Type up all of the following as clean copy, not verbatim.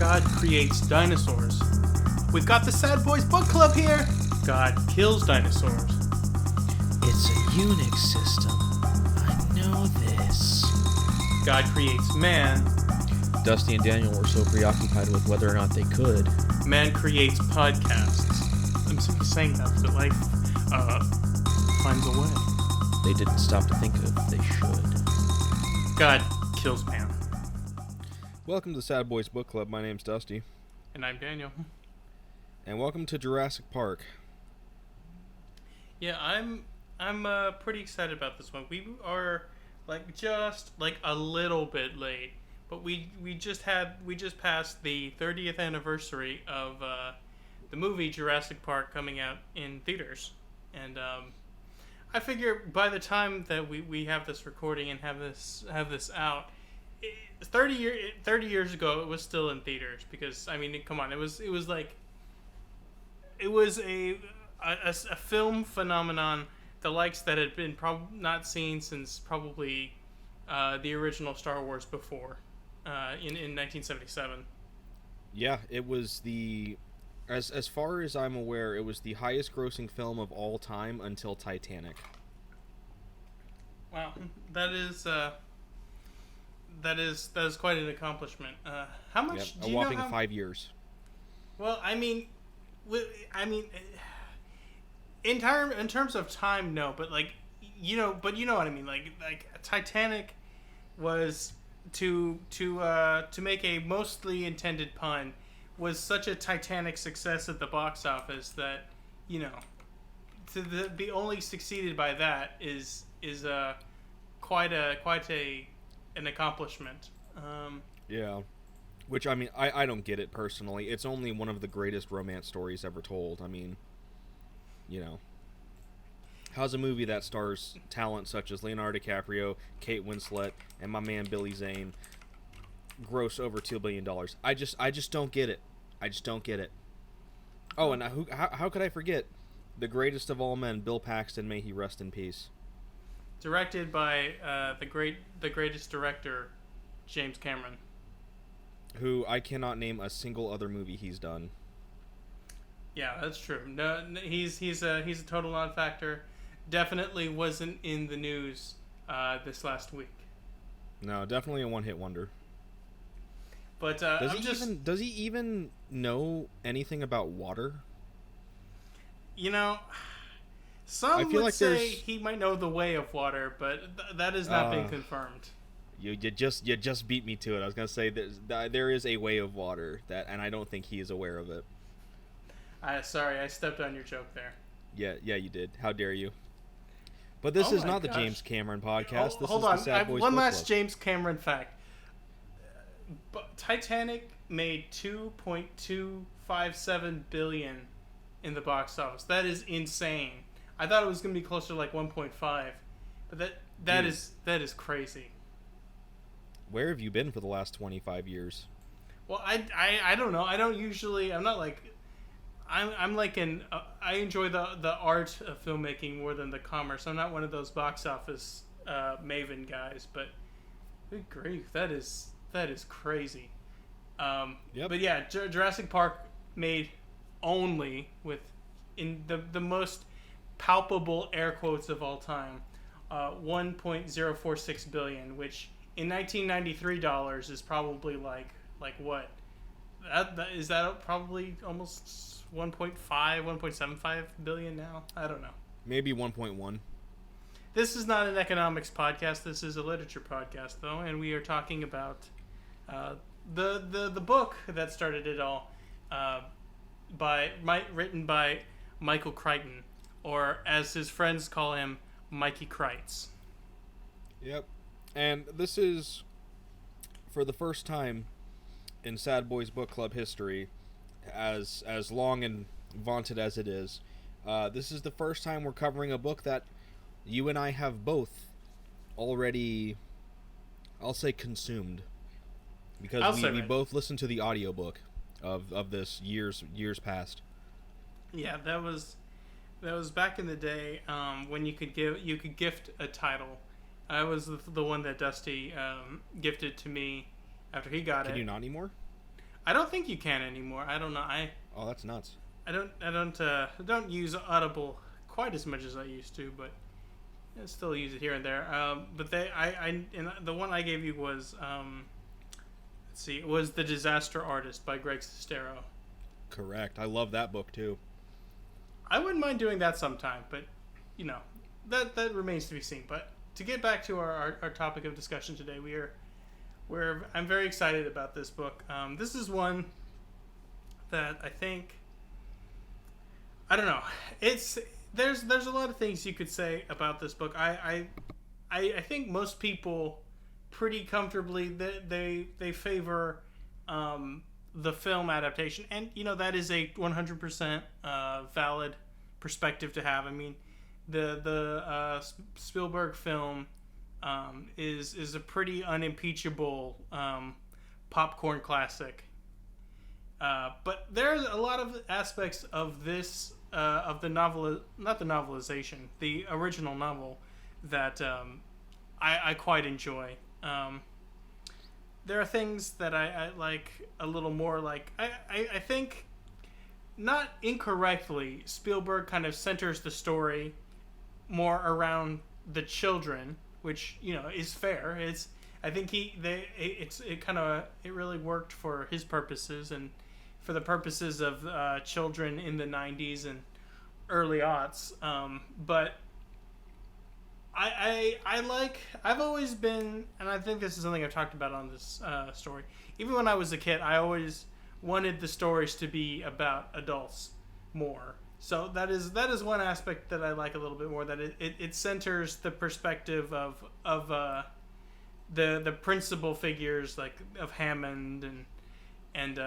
God creates dinosaurs. We've got the Sad Boys Book Club here. God kills dinosaurs. It's a Unix system. I know this. God creates man. Dusty and Daniel were so preoccupied with whether or not they could. Man creates podcasts. I'm simply saying that, but life finds a way. They didn't stop to think of they should. God kills man. Welcome to the Sad Boys Book Club. My name's Dusty. And I'm Daniel. And welcome to Jurassic Park. Yeah, I'm pretty excited about this one. We are just a little bit late, but we just passed the 30th anniversary of the movie Jurassic Park coming out in theaters, and I figure by the time that we have this recording and have this out, 30 years ago it was still in theaters, because I mean, come on, it was a film phenomenon, the likes that had been not seen since probably the original Star Wars before in 1977. Yeah, it was as far as I'm aware, it was the highest grossing film of all time until Titanic. Wow, that is quite an accomplishment. How much? Yep, do a you whopping know 5 years. Well, I mean, in terms of time, no, but you know what I mean. Like Titanic was to make a mostly intended pun, was such a titanic success at the box office that, you know, to be only succeeded by that is quite an accomplishment. Yeah. Which, I mean, I don't get it personally. It's only one of the greatest romance stories ever told. I mean, you know. How's a movie that stars talent such as Leonardo DiCaprio, Kate Winslet, and my man Billy Zane gross over $2 billion? I just don't get it. I just don't get it. Oh, and how could I forget the greatest of all men, Bill Paxton, may he rest in peace. Directed by the greatest director, James Cameron, who I cannot name a single other movie he's done. Yeah, that's true. No, he's a total non-factor. Definitely wasn't in the news this last week. No, definitely a one-hit wonder. But does he even know anything about water? You know, some would say he might know the way of water, but that has not been confirmed. You just beat me to it. I was gonna say there is a way of water and I don't think he is aware of it. Sorry, I stepped on your joke there. Yeah, you did. How dare you? But this is not the James Cameron podcast. This hold is on. the Sad Boys one Book last Club. James Cameron fact. Titanic made $2.257 billion in the box office. That is insane. I thought it was going to be closer to like 1.5, but that is crazy. Where have you been for the last 25 years? Well, I don't know. I don't usually. I'm not like. I'm like I enjoy the art of filmmaking more than the commerce. I'm not one of those box office maven guys, but good grief, that is crazy. Yep. But yeah, Jurassic Park made only in the most palpable air quotes of all time, $1.046 billion, which in 1993 dollars is probably like what? Is that probably almost 1.75 billion now? I don't know. Maybe 1.1. This is not an economics podcast. This is a literature podcast, though, and we are talking about the book that started it all, written by Michael Crichton, or as his friends call him, Mikey Crites. Yep. And this is, for the first time in Sad Boys Book Club history, as long and vaunted as it is, this is the first time we're covering a book that you and I have both already, I'll say, consumed, because we both listened to the audiobook of this years past. Yeah, that was back in the day when you could gift a title. I was the one that Dusty gifted to me after he got it. Can you not anymore? I don't think you can anymore. I don't know. Oh, that's nuts. I don't use Audible quite as much as I used to, but I still use it here and there. But and the one I gave you was let's see, it was The Disaster Artist by Greg Sestero. Correct. I love that book too. I wouldn't mind doing that sometime, but that remains to be seen. But to get back to our topic of discussion today, I'm very excited about this book. This is one that I think, I don't know. There's a lot of things you could say about this book. I think most people pretty comfortably they favor the film adaptation, and that is a 100% valid perspective to have. I mean, the Spielberg film is a pretty unimpeachable popcorn classic. But there's a lot of aspects of this of the novel, not the novelization, the original novel, that I quite enjoy. There are things that I like a little more. Like I think, not incorrectly, Spielberg kind of centers the story more around the children, which is fair. I think it really worked for his purposes and for the purposes of children in the 90s and early aughts. But I've always been, and I think this is something I've talked about on this story. Even when I was a kid, I always wanted the stories to be about adults more. So that is one aspect that I like a little bit more. That it centers the perspective of the principal figures, like of Hammond and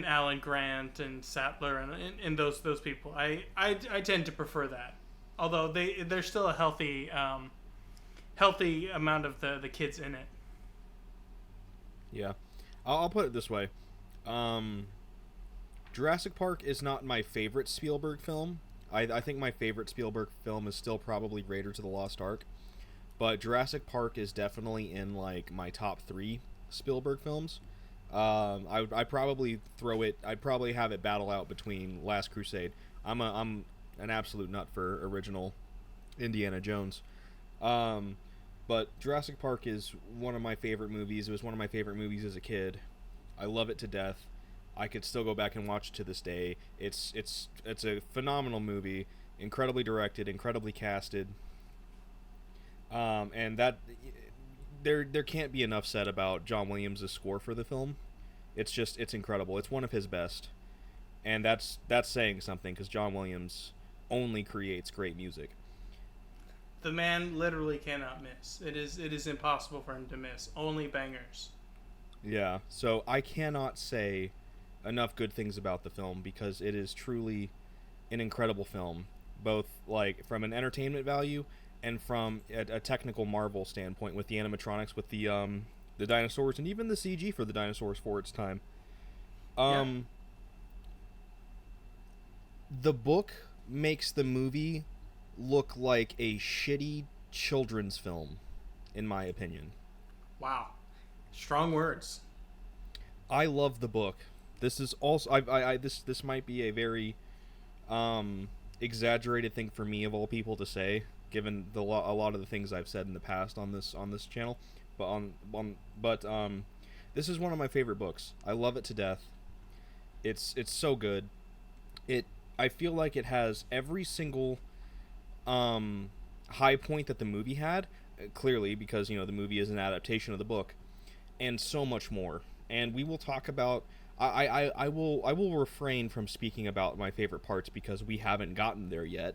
Alan Grant and Sattler and those people. I tend to prefer that. Although there's still a healthy amount of the kids in it. Yeah, I'll put it this way: Jurassic Park is not my favorite Spielberg film. I think my favorite Spielberg film is still probably Raiders of the Lost Ark, but Jurassic Park is definitely in like my top 3 Spielberg films. I'd probably I'd probably have it battle out between Last Crusade. I'm an absolute nut for original Indiana Jones. But Jurassic Park is one of my favorite movies. It was one of my favorite movies as a kid. I love it to death. I could still go back and watch it to this day. It's a phenomenal movie, incredibly directed, incredibly casted. And that there can't be enough said about John Williams' score for the film. It's incredible. It's one of his best. And that's saying something, because John Williams only creates great music. The man literally cannot miss. It is impossible for him to miss. Only bangers. Yeah, so I cannot say enough good things about the film, because it is truly an incredible film, both like from an entertainment value and from a technical marvel standpoint, with the animatronics, with the dinosaurs, and even the CG for the dinosaurs for its time. The book makes the movie look like a shitty children's film, in my opinion. Wow. Strong words. I love the book. This is also this might be a very exaggerated thing for me of all people to say, given a lot of the things I've said in the past on this channel, but this is one of my favorite books. I love it to death. It's so good. I feel like it has every single high point that the movie had, clearly, because the movie is an adaptation of the book, and so much more. And we will talk about. I will refrain from speaking about my favorite parts, because we haven't gotten there yet.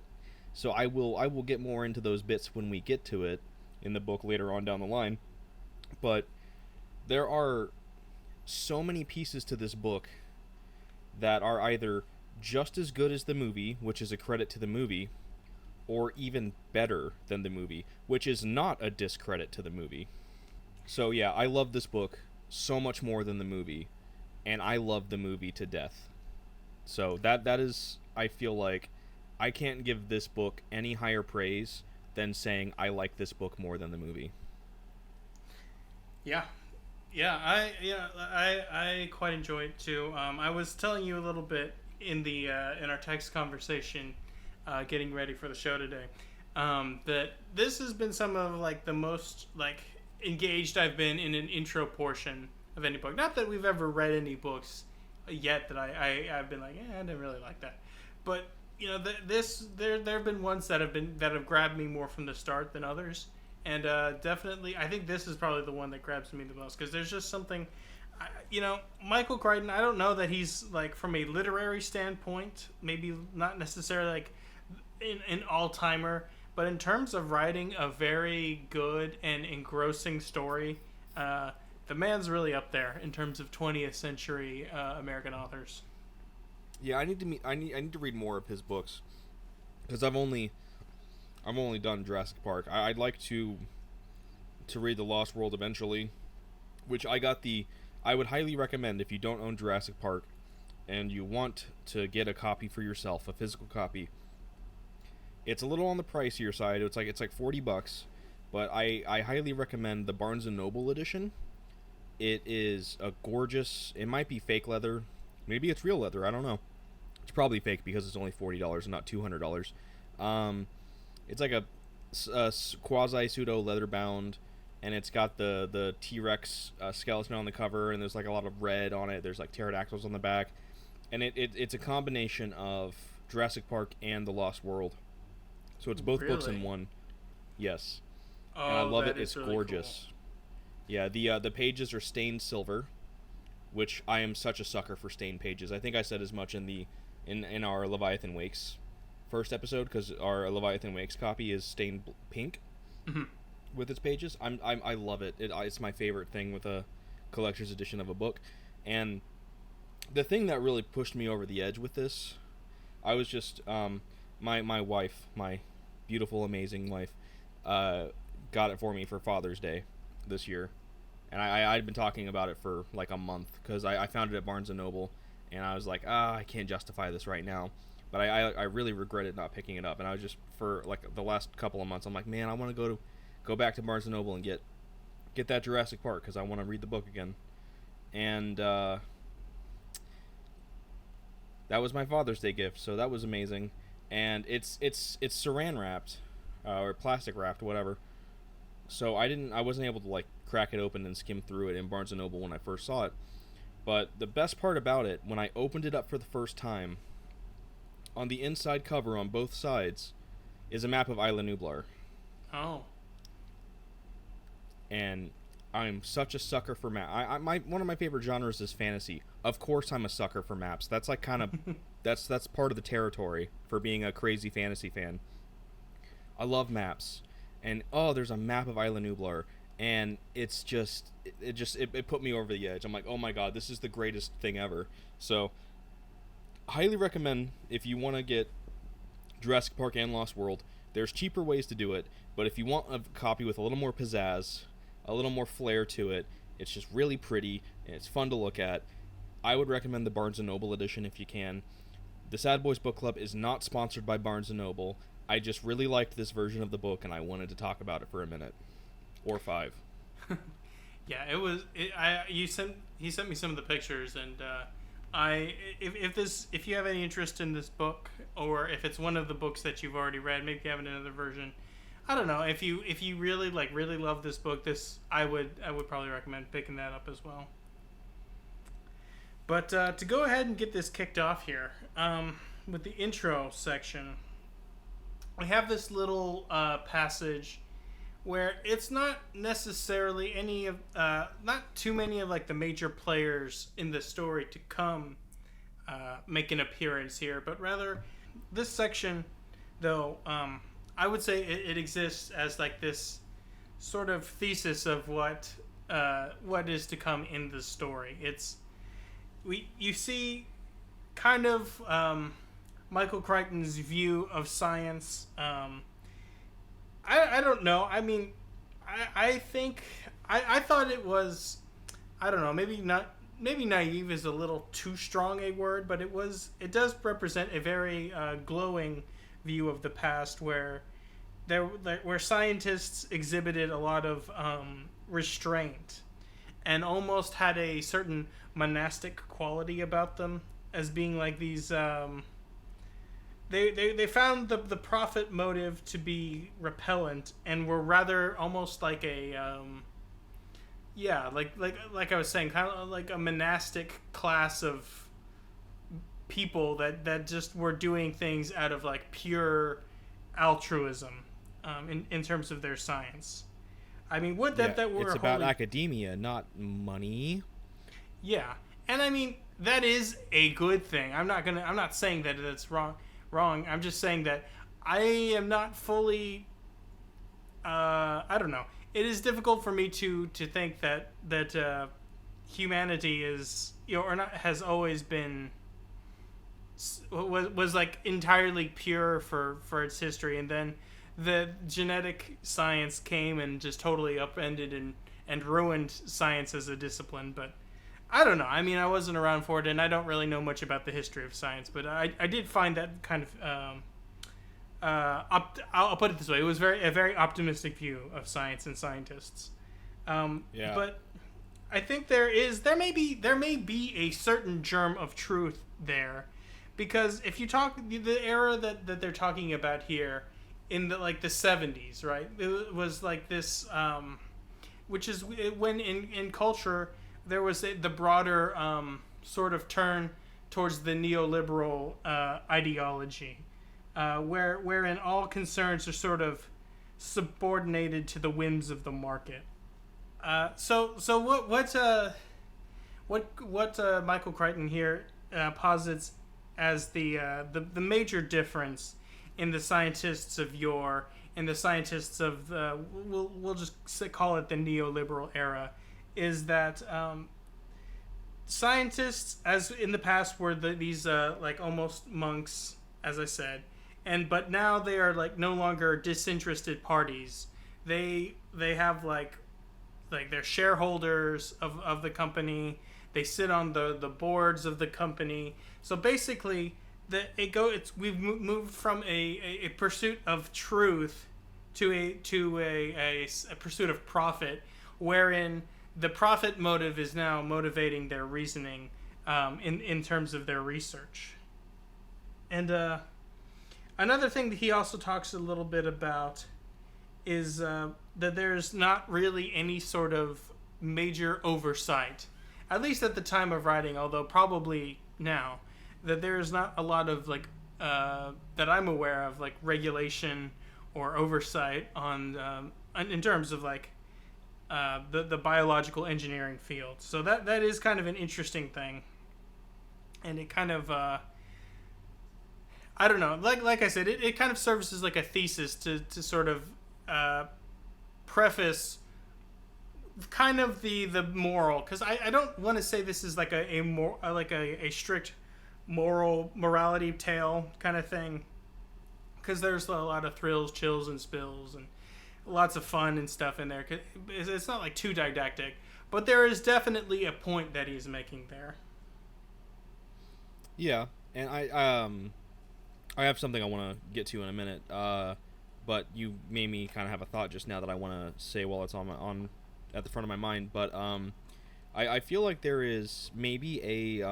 So I will get more into those bits when we get to it in the book later on down the line. But there are so many pieces to this book that are either just as good as the movie, which is a credit to the movie, or even better than the movie, which is not a discredit to the movie. So yeah, I love this book so much more than the movie, and I love the movie to death. So that is, I feel like I can't give this book any higher praise than saying I like this book more than the movie. Yeah. I quite enjoy it too. I was telling you a little bit in the in our text conversation, getting ready for the show today, that this has been some of like the most like engaged I've been in an intro portion of any book. Not that we've ever read any books yet that I've been like, I didn't really like that, but you know, there have been ones that have grabbed me more from the start than others. And definitely, I think this is probably the one that grabs me the most because there's just something, you know, Michael Crichton. I don't know that he's like from a literary standpoint, maybe not necessarily like an all timer, but in terms of writing a very good and engrossing story, the man's really up there in terms of 20th century American authors. Yeah, I need to read more of his books because I've only done Jurassic Park. I'd like to read The Lost World eventually, which I would highly recommend if you don't own Jurassic Park and you want to get a copy for yourself, a physical copy. It's a little on the pricier side. It's like $40, but I highly recommend the Barnes and Noble edition. It is a gorgeous. It might be fake leather, maybe it's real leather. I don't know. It's probably fake because it's only $40 and not $200. It's like a quasi pseudo leather bound, and it's got the T-Rex skeleton on the cover, and there's like a lot of red on it. There's like pterodactyls on the back, and it's a combination of Jurassic Park and The Lost World. So it's both books in one. Yes. Oh, and I love it. It's It's really gorgeous. cool. Yeah, the pages are stained silver, which I am such a sucker for stained pages. I think I said as much in our Leviathan Wakes first episode, because our Leviathan Wakes copy is stained pink with its pages. I love it. It's my favorite thing with a collector's edition of a book. And the thing that really pushed me over the edge with this, I was just my wife, my beautiful, amazing wife, got it for me for Father's Day this year, and I'd been talking about it for like a month because I found it at Barnes and Noble, and I was like, I can't justify this right now, but I really regretted not picking it up, and I was just for like the last couple of months, I'm like, man, I want to go back to Barnes and Noble and get that Jurassic Park because I want to read the book again, and that was my Father's Day gift, so that was amazing, and it's saran wrapped, or plastic wrapped, whatever. So I wasn't able to like crack it open and skim through it in Barnes and Noble when I first saw it. But the best part about it, when I opened it up for the first time, on the inside cover on both sides is a map of Isla Nublar. Oh. And I'm such a sucker for maps. One of my favorite genres is fantasy. Of course I'm a sucker for maps. That's like kind of that's part of the territory for being a crazy fantasy fan. I love maps. And there's a map of Isla Nublar, and it's just it put me over the edge. I'm like, oh my god, this is the greatest thing ever. So highly recommend if you want to get Jurassic Park and Lost World. There's cheaper ways to do it, but if you want a copy with a little more pizzazz, a little more flair to it, it's just really pretty and it's fun to look at, I would recommend the Barnes & Noble edition if you can. The Sad Boys Book Club is not sponsored by Barnes & Noble. I just really liked this version of the book, and I wanted to talk about it for a minute, or 5. Yeah, it was. He sent me some of the pictures, and if you have any interest in this book, or if it's one of the books that you've already read, maybe you have another version. I don't know. If you really love this book, I would probably recommend picking that up as well. But to go ahead and get this kicked off here, with the intro section. We have this little passage where it's not necessarily not too many of like the major players in the story to come make an appearance here, but rather this section, though, I would say it exists as like this sort of thesis of what is to come in the story. You see kind of Michael Crichton's view of science. I don't know. I mean, I think I thought it was, I don't know, maybe naive is a little too strong a word, but it does represent a very glowing view of the past where scientists exhibited a lot of restraint and almost had a certain monastic quality about them, as being like these. They found the profit motive to be repellent, and were rather almost like a yeah, like I was saying, kind of like a monastic class of people that just were doing things out of like pure altruism, in terms of their science. I mean, would that were it's about wholly, academia, not money. yeah, and I mean that is a good thing. I'm not saying that it's wrong. I'm just saying that I am not fully. I don't know. It is difficult for me to think that humanity is, or not, has always been, was like entirely pure for its history, and then the genetic science came and just totally upended and ruined science as a discipline. But I don't know. I mean, I wasn't around for it, and I don't really know much about the history of science. But I did find that kind of I'll put it this way: it was a very optimistic view of science and scientists. Yeah. But I think there may be a certain germ of truth there, because if you talk the era that they're talking about here, in the 70s, right? It was like this, which is when in culture there was the broader sort of turn towards the neoliberal ideology, wherein all concerns are sort of subordinated to the whims of the market. So what Michael Crichton here posits as the major difference in the scientists of yore and the scientists of we'll just call it the neoliberal era, is that scientists, as in the past, were these like almost monks, as I said, but now they are like no longer disinterested parties. They have like they're shareholders of the company. They sit on the boards of the company. So basically, we've moved from a pursuit of truth to a pursuit of profit, wherein the profit motive is now motivating their reasoning in terms of their research. And another thing that he also talks a little bit about is that there's not really any sort of major oversight, at least at the time of writing, although probably now, that there's not a lot of that I'm aware of, like regulation or oversight on in terms of the biological engineering field. So that is kind of an interesting thing, and it kind of I don't know, like I said, it kind of serves as like a thesis to sort of preface kind of the moral, because I don't want to say this is like a strict morality tale kind of thing, because there's a lot of thrills, chills, and spills, and lots of fun and stuff in there. It's not like too didactic, but there is definitely a point that he's making there. Yeah, and I have something I want to get to in a minute, but you made me kind of have a thought just now that I want to say while it's on at the front of my mind. But I feel like there is maybe a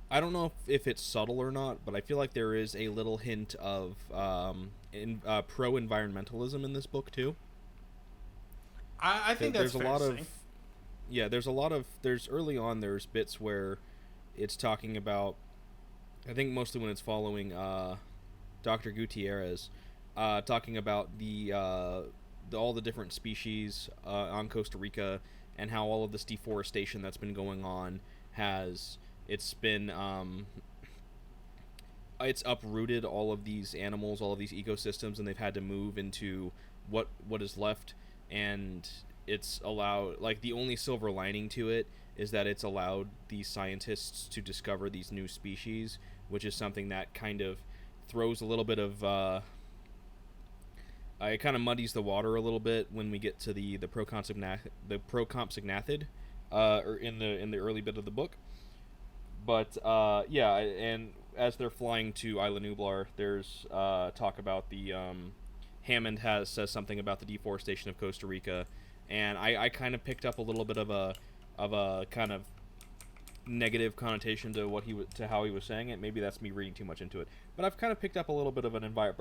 I don't know if it's subtle or not, but I feel like there is a little hint of pro-environmentalism in this book too. I think that's fair to say. There's early on, there's bits where it's talking about, I think mostly when it's following Dr. Gutierrez, talking about all the different species on Costa Rica, and how all of this deforestation that's been going on it's uprooted all of these animals, all of these ecosystems, and they've had to move into what is left. And it's allowed, like, the only silver lining to it is that it's allowed these scientists to discover these new species, which is something that kind of throws a little bit of it kind of muddies the water a little bit when we get to the Procompsognathid or in the early bit of the book. But yeah, and as they're flying to Isla Nublar, there's talk about the Hammond says something about the deforestation of Costa Rica, and I kind of picked up a little bit of a kind of negative connotation to to how he was saying it. Maybe that's me reading too much into it, but I've kind of picked up a little bit of a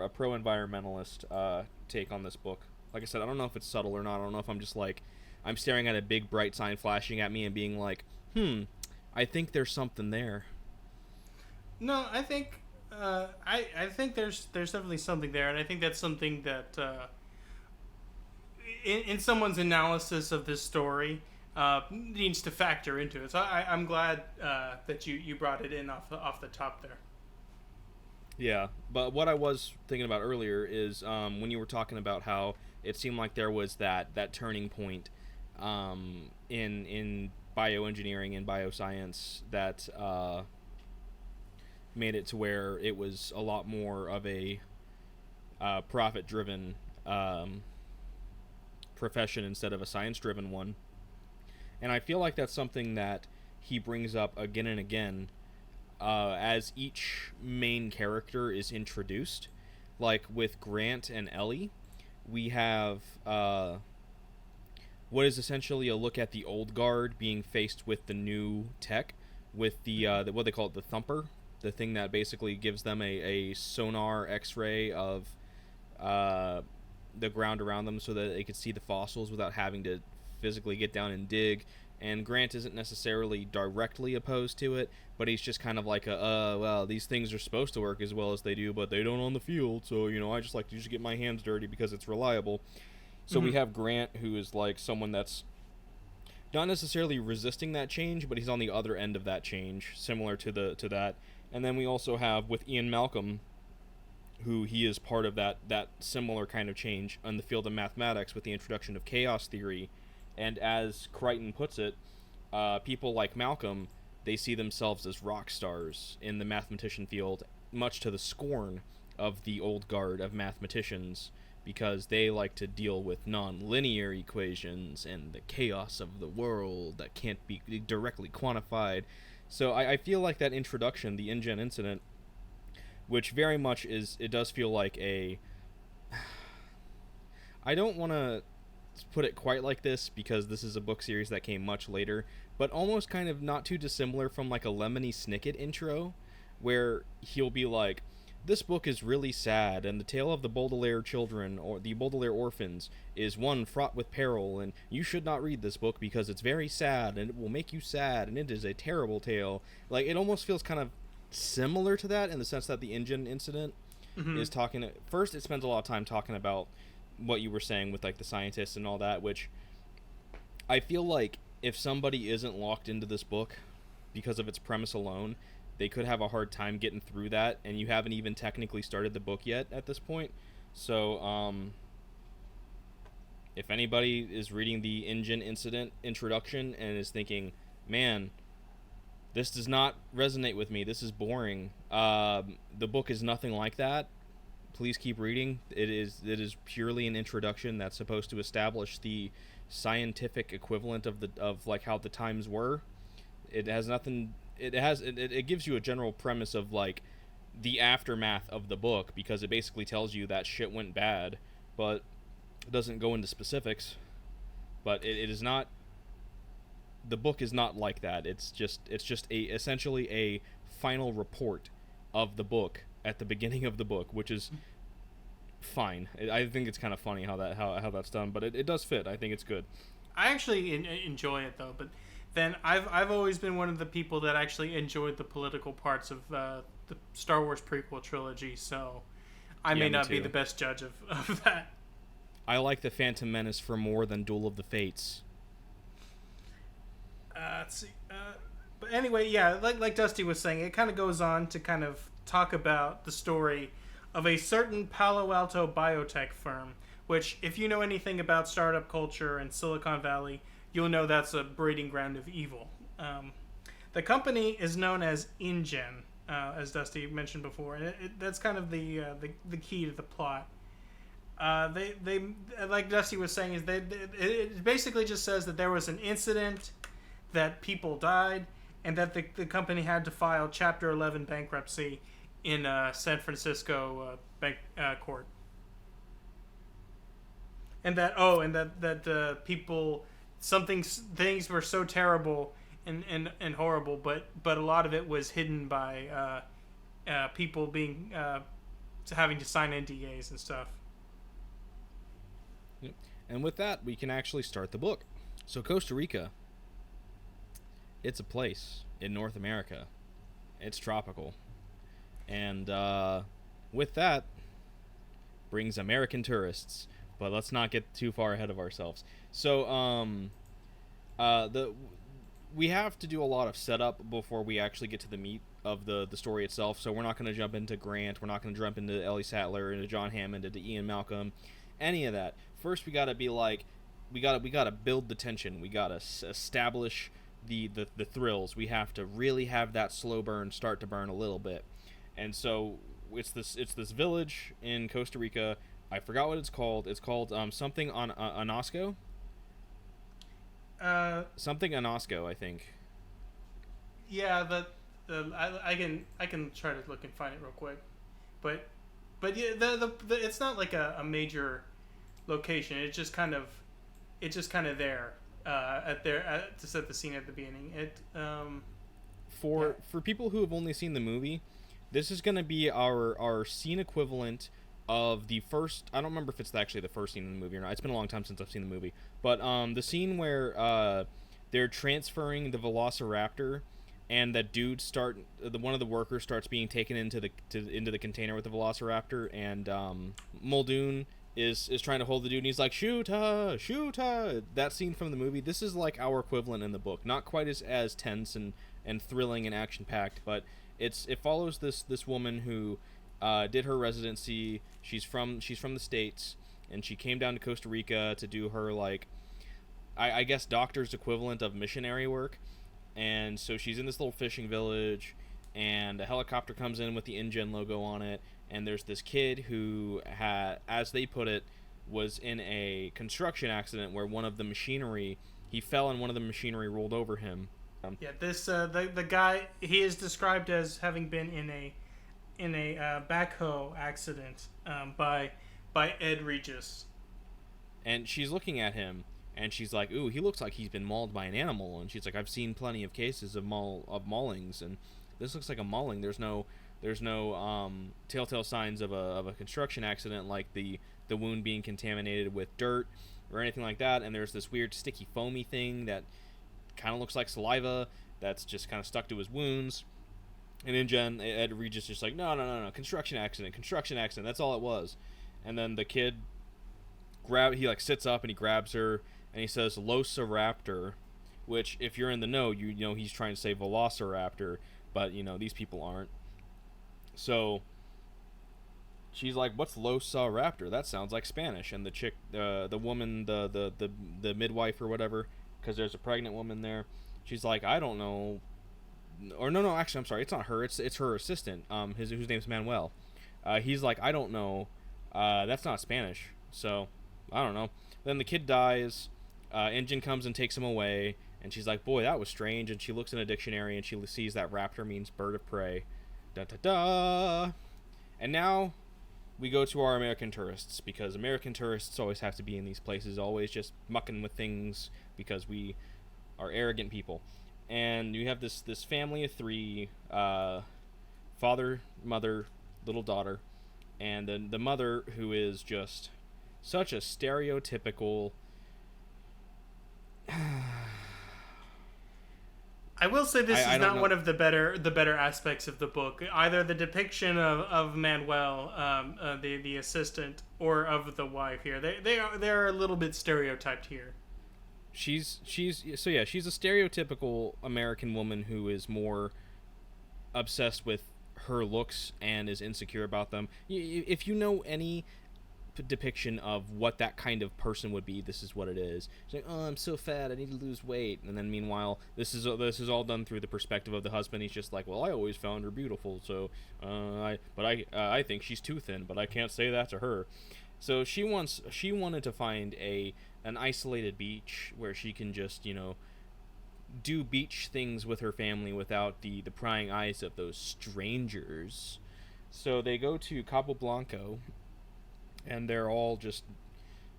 pro-environmentalist take on this book. Like I said, I don't know if it's subtle or not. I don't know if I'm just like I'm staring at a big bright sign flashing at me and being like, I think there's something there. No, I think I think there's definitely something there, and I think that's something that in someone's analysis of this story needs to factor into it. So I'm glad that you brought it in off the top there. Yeah, but what I was thinking about earlier is when you were talking about how it seemed like there was that turning point in bioengineering and bioscience that made it to where it was a lot more of a profit-driven profession instead of a science-driven one. And I feel like that's something that he brings up again and again as each main character is introduced. Like with Grant and Ellie, we have what is essentially a look at the old guard being faced with the new tech, with the what they call it, the thumper, the thing that basically gives them a sonar X-ray of the ground around them so that they could see the fossils without having to physically get down and dig. And Grant isn't necessarily directly opposed to it, but he's just kind of like well, these things are supposed to work as well as they do, but they don't on the field, so, I just like to usually get my hands dirty because it's reliable. So we have Grant, who is like someone that's not necessarily resisting that change, but he's on the other end of that change, similar to that. And then we also have with Ian Malcolm, who he is part of that similar kind of change in the field of mathematics with the introduction of chaos theory. And as Crichton puts it, people like Malcolm, they see themselves as rock stars in the mathematician field, much to the scorn of the old guard of mathematicians, because they like to deal with non-linear equations and the chaos of the world that can't be directly quantified. So I feel like that introduction, the InGen incident, which very much it does feel like a... I don't want to put it quite like this because this is a book series that came much later, but almost kind of not too dissimilar from like a Lemony Snicket intro, where he'll be like, this book is really sad, and the tale of the Baudelaire children, or the Baudelaire orphans, is one fraught with peril, and you should not read this book because it's very sad, and it will make you sad, and it is a terrible tale. Like, it almost feels kind of similar to that in the sense that the InGen incident is talking... First, it spends a lot of time talking about what you were saying with, like, the scientists and all that, which I feel like if somebody isn't locked into this book because of its premise alone, they could have a hard time getting through that, and you haven't even technically started the book yet at this point. So, if anybody is reading the InGen incident introduction and is thinking, man, this does not resonate with me, this is boring, the book is nothing like that, please keep reading. It is purely an introduction that's supposed to establish the scientific equivalent of like how the times were. It has nothing... It gives you a general premise of like the aftermath of the book, because it basically tells you that shit went bad, but it doesn't go into specifics. But it is not... The book is not like that. It's just essentially a final report of the book at the beginning of the book, which is fine. I think it's kind of funny how that's done, but it does fit. I think it's good. I actually enjoy it though, but then I've always been one of the people that actually enjoyed the political parts of the Star Wars prequel trilogy, so I may not be the best judge of that. I like the Phantom Menace for more than Duel of the Fates. Let's see. But anyway, yeah, like Dusty was saying, it kind of goes on to kind of talk about the story of a certain Palo Alto biotech firm, which, if you know anything about startup culture and Silicon Valley, you'll know that's a breeding ground of evil. The company is known as InGen, as Dusty mentioned before, and that's kind of the key to the plot. They like Dusty was saying, it basically just says that there was an incident, that people died, and that the company had to file Chapter 11 bankruptcy in San Francisco bank court. and that people things were so terrible and horrible, but a lot of it was hidden by people being having to sign NDAs and stuff. Yep. And with that, we can actually start the book. So Costa Rica, it's a place in North America. It's tropical. And with that brings American tourists. But let's not get too far ahead of ourselves. So we have to do a lot of setup before we actually get to the meat of the story itself. So we're not going to jump into Grant. We're not going to jump into Ellie Sattler, into John Hammond, into Ian Malcolm, any of that. First, we got to be like, we got to build the tension. We got to establish the thrills. We have to really have that slow burn start to burn a little bit. And so it's this village in Costa Rica. I forgot what it's called. It's called something on Anosco. Something Anosco, I think. Yeah, I can try to look and find it real quick, but yeah, the it's not like a major location. It's just kind of there to set the scene at the beginning. For people who have only seen the movie, this is going to be our scene equivalent of the first. I don't remember if it's actually the first scene in the movie or not. It's been a long time since I've seen the movie, but the scene where they're transferring the Velociraptor, and that dude one of the workers starts being taken into the container with the Velociraptor, and Muldoon is trying to hold the dude, and he's like, shoot her. That scene from the movie. This is like our equivalent in the book. Not quite as tense and thrilling and action packed, but it follows this woman who did her residency. She's from the States, and she came down to Costa Rica to do her, like, I guess doctor's equivalent of missionary work. And so she's in this little fishing village, and a helicopter comes in with the InGen logo on it, and there's this kid who had, as they put it, was in a construction accident where he fell and one of the machinery rolled over him. Yeah, this the guy, he is described as having been in a backhoe accident by Ed Regis. And she's looking at him, and she's like, ooh, he looks like he's been mauled by an animal. And she's like, I've seen plenty of cases of maulings, and this looks like a mauling. There's no telltale signs of a construction accident, like the wound being contaminated with dirt or anything like that. And there's this weird sticky foamy thing that kind of looks like saliva that's just kind of stuck to his wounds. And InGen, Ed Regis just like, no, construction accident, that's all it was. And then the kid he like sits up and he grabs her, and he says Losiraptor, which, if you're in the know, you know he's trying to say Velociraptor, but these people aren't. So she's like, what's Losiraptor? That sounds like Spanish. And the chick, the woman, the midwife or whatever, because there's a pregnant woman there, she's like, I don't know. Or no, actually, I'm sorry, it's not her, it's her assistant, whose name's Manuel. He's like, I don't know, that's not Spanish, so I don't know. Then the kid dies. InGen comes and takes him away, and she's like, boy, that was strange. And she looks in a dictionary, and she sees that raptor means bird of prey. Da-da-da! And now we go to our American tourists, because American tourists always have to be in these places, always just mucking with things, because we are arrogant people. And you have this family of three, father, mother, little daughter, and then the mother, who is just such a stereotypical... I will say this is not one of the better aspects of the book. Either the depiction of Manuel, the assistant, or of the wife here. They are a little bit stereotyped here. She's a stereotypical American woman who is more obsessed with her looks and is insecure about them. If you know any depiction of what that kind of person would be, this is what it is. She's like, oh, I'm so fat, I need to lose weight. And then meanwhile, this is all done through the perspective of the husband. He's just like, well, I always found her beautiful, so I think she's too thin, but I can't say that to her. So she wanted to find an isolated beach where she can just, do beach things with her family without the prying eyes of those strangers. So they go to Cabo Blanco, and they're all just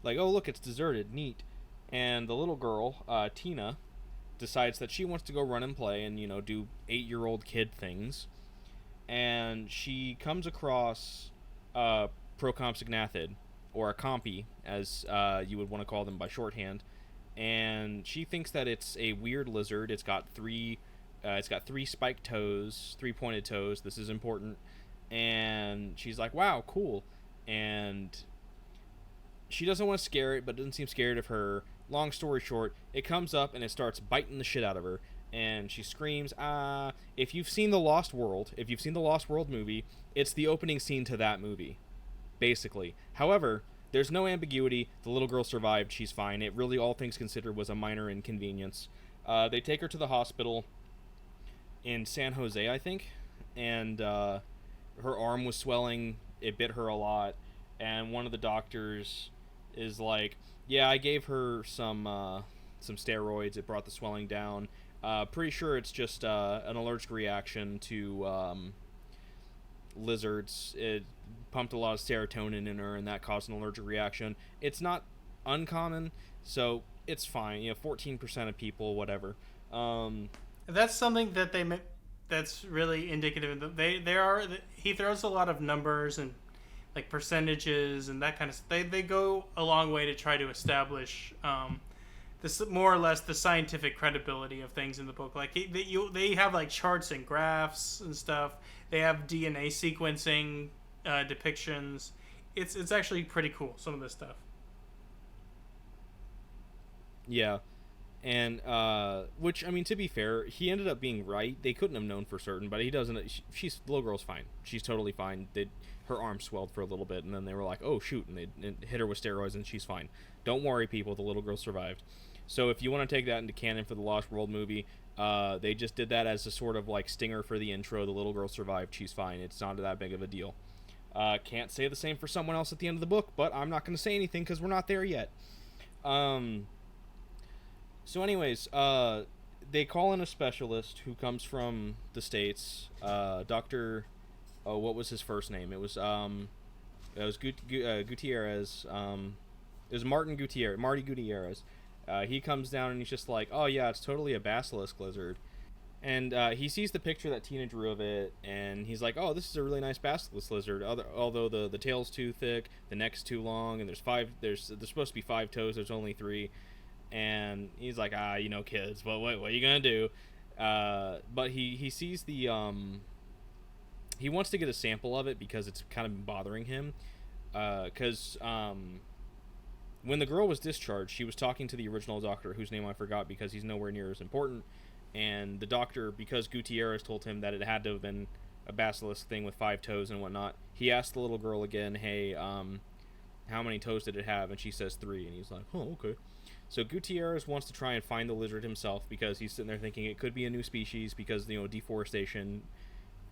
like, oh look, it's deserted, neat. And the little girl, Tina, decides that she wants to go run and play and do 8-year-old kid things, and she comes across Procompsognathid, or a compy, as you would want to call them by shorthand, and she thinks that it's a weird lizard. It's got three spiked toes, 3 pointed toes. This is important. And she's like, wow, cool. And she doesn't want to scare it, but doesn't seem scared of her. Long story short, it comes up and it starts biting the shit out of her. And she screams, ah. If you've seen The Lost World movie, it's the opening scene to that movie, basically. However, there's no ambiguity. The little girl survived. She's fine. It really, all things considered, was a minor inconvenience. They take her to the hospital in San Jose, I think, and her arm was swelling. It bit her a lot, and one of the doctors is like, yeah, I gave her some steroids. It brought the swelling down. Pretty sure it's just an allergic reaction to lizards. It pumped a lot of serotonin in her, and that caused an allergic reaction. It's not uncommon, so it's fine. 14% of people, whatever. That's something that that's really indicative of he throws a lot of numbers and like percentages and that kind of stuff. They go a long way to try to establish this more or less the scientific credibility of things in the book. Like they have like charts and graphs and stuff. They have DNA sequencing depictions. It's actually pretty cool, some of this stuff. Yeah. And, which, I mean, to be fair, he ended up being right. They couldn't have known for certain, but he doesn't. The little girl's fine. She's totally fine. Her arm swelled for a little bit, and then they were like, oh, shoot, and they hit her with steroids, and she's fine. Don't worry, people, the little girl survived. So if you want to take that into canon for the Lost World movie, they just did that as a sort of, like, stinger for the intro. The little girl survived. She's fine. It's not that big of a deal. Can't say the same for someone else at the end of the book, but I'm not going to say anything because we're not there yet. So anyways, they call in a specialist who comes from the States, Dr. Oh, what was his first name? It was Gutierrez. It was Marty Gutierrez. He comes down and he's just like, oh yeah, it's totally a basilisk lizard. And he sees the picture that Tina drew of it, and he's like, oh, this is a really nice basilisk lizard, although the tail's too thick, the neck's too long, and there's supposed to be 5 toes, there's only 3. And he's like, kids, what are you gonna do? But he sees the he wants to get a sample of it because it's kind of bothering him, because when the girl was discharged, she was talking to the original doctor, whose name I forgot because he's nowhere near as important. And the doctor, because Gutierrez told him that it had to have been a basilisk thing with 5 toes and whatnot, he asked the little girl again, hey, how many toes did it have? And she says 3, and he's like, oh, okay. So Gutierrez wants to try and find the lizard himself because he's sitting there thinking it could be a new species because, deforestation.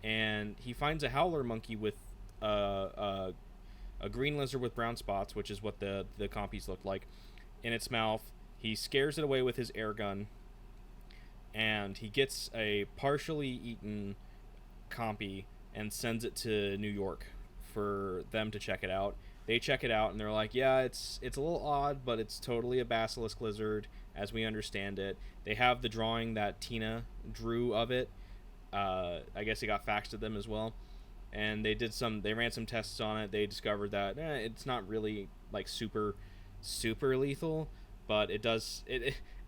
And he finds a howler monkey with a green lizard with brown spots, which is what the compies look like, in its mouth. He scares it away with his air gun, and he gets a partially eaten compy and sends it to New York for them to check it out. They check it out, and they're like, yeah, it's a little odd, but it's totally a basilisk lizard, as we understand it. They have the drawing that Tina drew of it. I guess it got faxed to them as well. And they ran some tests on it. They discovered that it's not really, like, super lethal, but it does...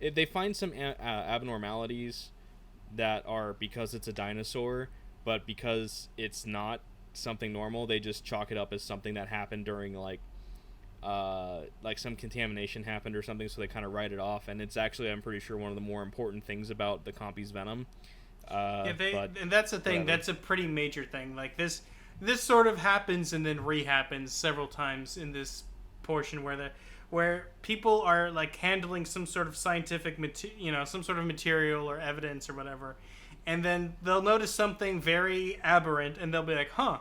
They find some abnormalities that are because it's a dinosaur, but because it's not something normal, they just chalk it up as something that happened during like some contamination happened or something, so they kind of write it off. And it's actually, I'm pretty sure, one of the more important things about the compy's venom. And that's the thing. Whatever. That's a pretty major thing. Like this sort of happens and then rehappens several times in this portion where people are like handling some sort of scientific some sort of material or evidence or whatever, and then they'll notice something very aberrant, and they'll be like, huh,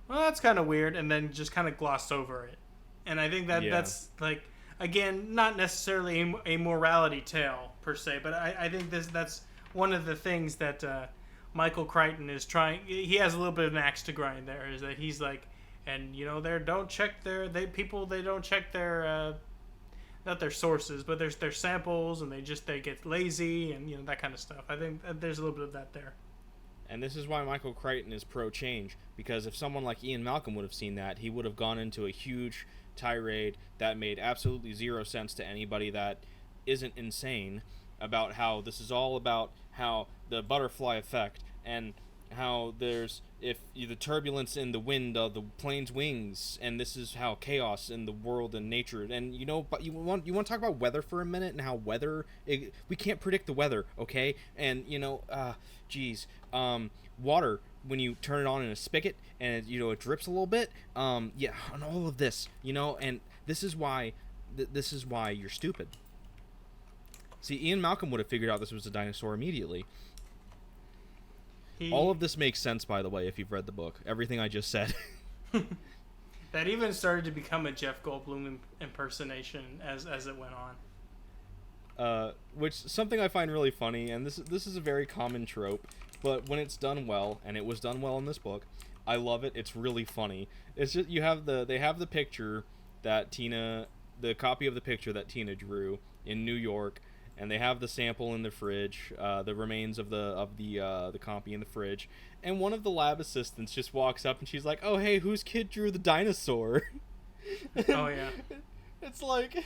well, that's kind of weird, and then just kind of gloss over it. And I think that's, like, again, not necessarily a morality tale, per se, but I think that's one of the things that Michael Crichton is trying. He has a little bit of an axe to grind there, is that he's like, and, they don't check they don't check their not their sources, but their samples, and they get lazy, and that kind of stuff. I think there's a little bit of that there. And this is why Michael Crichton is pro-change, because if someone like Ian Malcolm would have seen that, he would have gone into a huge tirade that made absolutely zero sense to anybody that isn't insane about how this is all about how the butterfly effect and how there's if the turbulence in the wind of the plane's wings, and this is how chaos in the world and nature. And but you want to talk about weather for a minute, and how we can't predict the weather, okay? And water, when you turn it on in a spigot and it drips a little bit, and all of this, and this is why you're stupid. See, Ian Malcolm would have figured out this was a dinosaur immediately. All of this makes sense, by the way, if you've read the book. Everything I just said. That even started to become a Jeff Goldblum impersonation as it went on. Which something I find really funny, and this is a very common trope, but when it's done well, and it was done well in this book, I love it. It's really funny. It's just they have the picture that the copy of the picture that Tina drew in New York. And they have the sample in the fridge, the remains of the copy in the fridge, and one of the lab assistants just walks up and she's like, "Oh hey, whose kid drew the dinosaur?" Oh yeah. It's like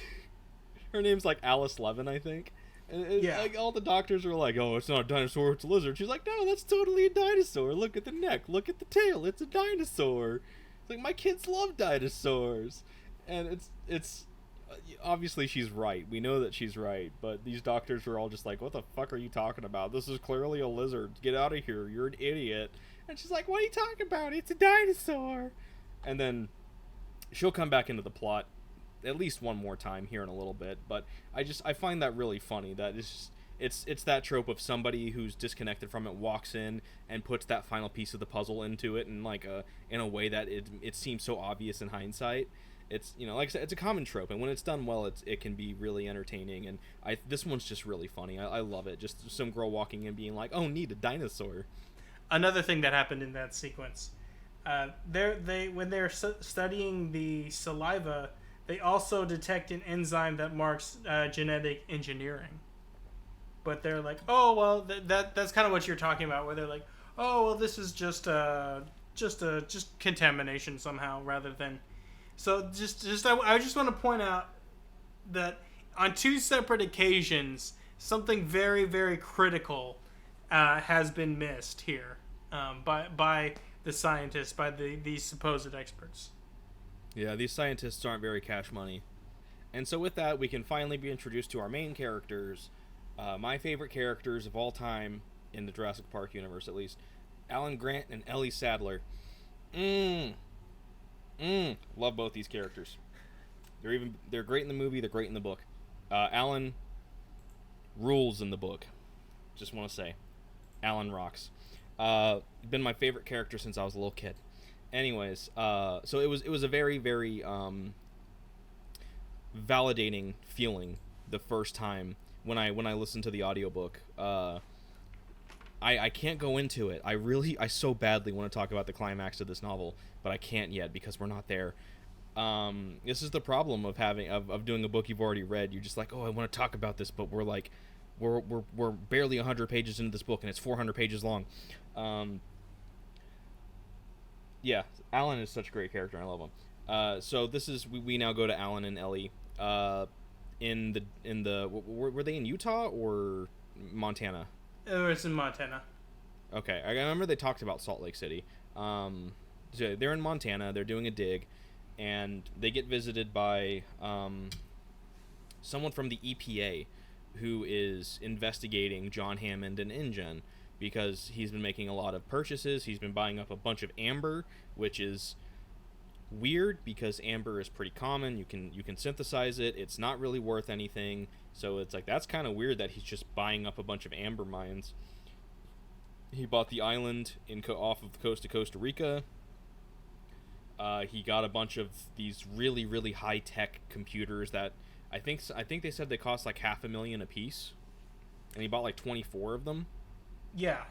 her name's like Alice Levin, I think. And yeah. Like all the doctors are like, "Oh, it's not a dinosaur, it's a lizard." She's like, "No, that's totally a dinosaur. Look at the neck, look at the tail. It's a dinosaur." It's like, my kids love dinosaurs, and it's. Obviously she's right. We know that she's right, but these doctors are all just like, "What the fuck are you talking about? This is clearly a lizard. Get out of here. You're an idiot." And she's like, "What are you talking about? It's a dinosaur." And then she'll come back into the plot at least one more time here in a little bit, but I find that really funny. That it's that trope of somebody who's disconnected from it walks in and puts that final piece of the puzzle into it in in a way that it seems so obvious in hindsight. It's like I said, it's a common trope, and when it's done well, it can be really entertaining. And this one's just really funny. I love it. Just some girl walking in being like, "Oh, need a dinosaur." Another thing that happened in that sequence, when they're studying the saliva, they also detect an enzyme that marks genetic engineering. But they're like, "Oh well, that's kind of what you're talking about," where they're like, "Oh well, this is just contamination somehow," rather than. So I just want to point out that on two separate occasions, something very, very critical has been missed here by the scientists, by these supposed experts. Yeah, these scientists aren't very cash money. And so with that, we can finally be introduced to our main characters, my favorite characters of all time in the Jurassic Park universe, at least, Alan Grant and Ellie Sattler. Love both these characters. They're great in the movie. They're great in the book. Alan rules in the book. Just want to say, Alan rocks. Been my favorite character since I was a little kid. Anyways, so it was a very, very validating feeling the first time when I listened to the audiobook. I can't go into it. I so badly want to talk about the climax of this novel, but I can't yet because we're not there. This is the problem of doing a book you've already read. You're just like, "Oh, I want to talk about this," but we're barely 100 pages into this book and it's 400 pages long. Yeah, Alan is such a great character. I love him. So this is we now go to Alan and Ellie. In the were they in Utah or Montana? It's in Montana. Okay, I remember they talked about Salt Lake City. So they're in Montana. They're doing a dig, and they get visited by someone from the EPA who is investigating John Hammond and InGen because he's been making a lot of purchases. He's been buying up a bunch of amber, which is weird because amber is pretty common. You can synthesize it. It's not really worth anything. So it's like, that's kind of weird that he's just buying up a bunch of amber mines. He bought the island off of the coast of Costa Rica. He got a bunch of these really, really high-tech computers that I think they said they cost like $500,000 a piece. And he bought like 24 of them. Yeah.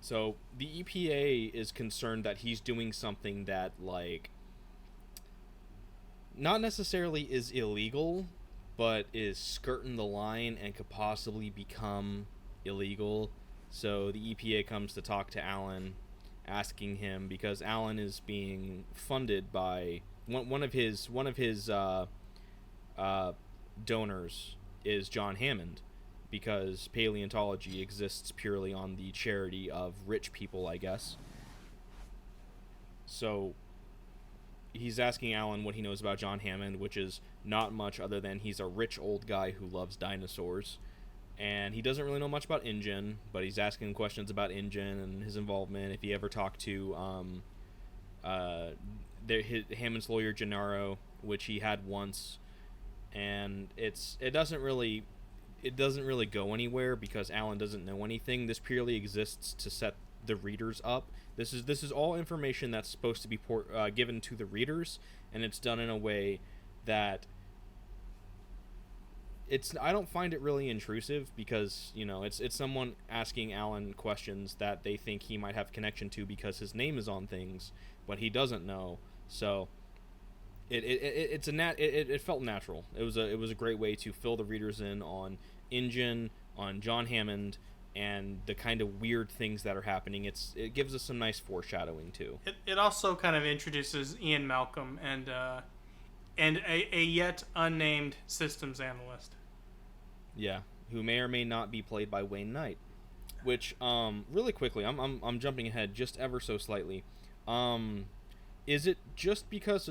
So the EPA is concerned that he's doing something that, like, not necessarily is illegal, but is skirting the line and could possibly become illegal. So the EPA comes to talk to Alan, asking him, because Alan is being funded by one of his donors is John Hammond, because paleontology exists purely on the charity of rich people, I guess. So he's asking Alan what he knows about John Hammond, which is not much other than he's a rich old guy who loves dinosaurs. And he doesn't really know much about InGen, but he's asking questions about InGen and his involvement. If he ever talked to Hammond's lawyer Gennaro, which he had once, and it doesn't really go anywhere because Alan doesn't know anything. This purely exists to set the readers up. This is all information that's supposed to be given to the readers, and it's done in a way that I don't find it really intrusive, because it's someone asking Alan questions that they think he might have connection to because his name is on things, but he doesn't know. So it felt natural. It was a great way to fill the readers in on InGen, on John Hammond, and the kind of weird things that are happening. It gives us some nice foreshadowing too. It also kind of introduces Ian Malcolm and a yet unnamed systems analyst. Yeah, who may or may not be played by Wayne Knight. Which, really quickly, I'm jumping ahead just ever so slightly. Is it just because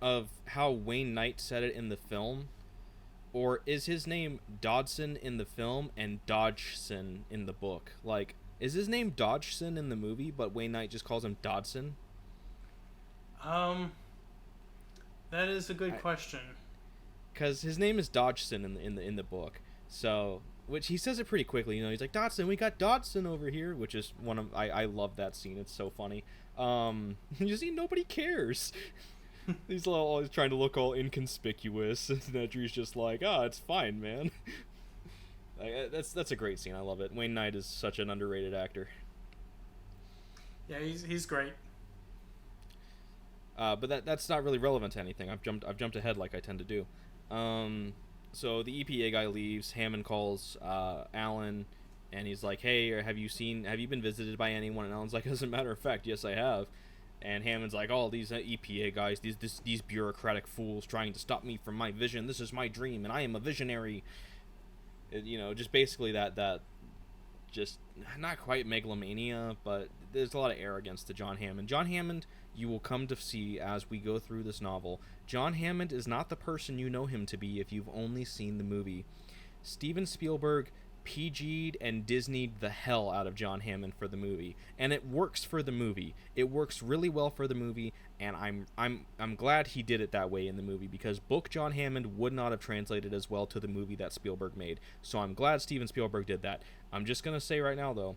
of how Wayne Knight said it in the film, or is his name Dodson in the film and Dodgson in the book? Like, is his name Dodgson in the movie, but Wayne Knight just calls him Dodson? That is a good question. Because his name is Dodgson in the book. So, which he says it pretty quickly. He's like, Dodson, we got Dodson over here, which is I love that scene. It's so funny. You see, nobody cares. He's always trying to look all inconspicuous, and Nedry's just like, it's fine, man. That's a great scene. I love it. Wayne Knight is such an underrated actor. Yeah, he's great. But that's not really relevant to anything. I've jumped ahead like I tend to do. So the EPA guy leaves. Hammond calls Alan, and he's like, "Hey, have you been visited by anyone?" And Alan's like, "As a matter of fact, yes, I have." And Hammond's like, "Oh, these EPA guys, these bureaucratic fools trying to stop me from my vision. This is my dream, and I am a visionary." Just basically that just not quite megalomania, but there's a lot of arrogance to John Hammond. John Hammond, you will come to see as we go through this novel, John Hammond is not the person you know him to be if you've only seen the movie. Steven Spielberg PG'd and Disney'd the hell out of John Hammond for the movie, and it works for the movie. It works really well for the movie, and I'm glad he did it that way in the movie, because book John Hammond would not have translated as well to the movie that Spielberg made. So I'm glad Steven Spielberg did that. I'm just gonna say right now though,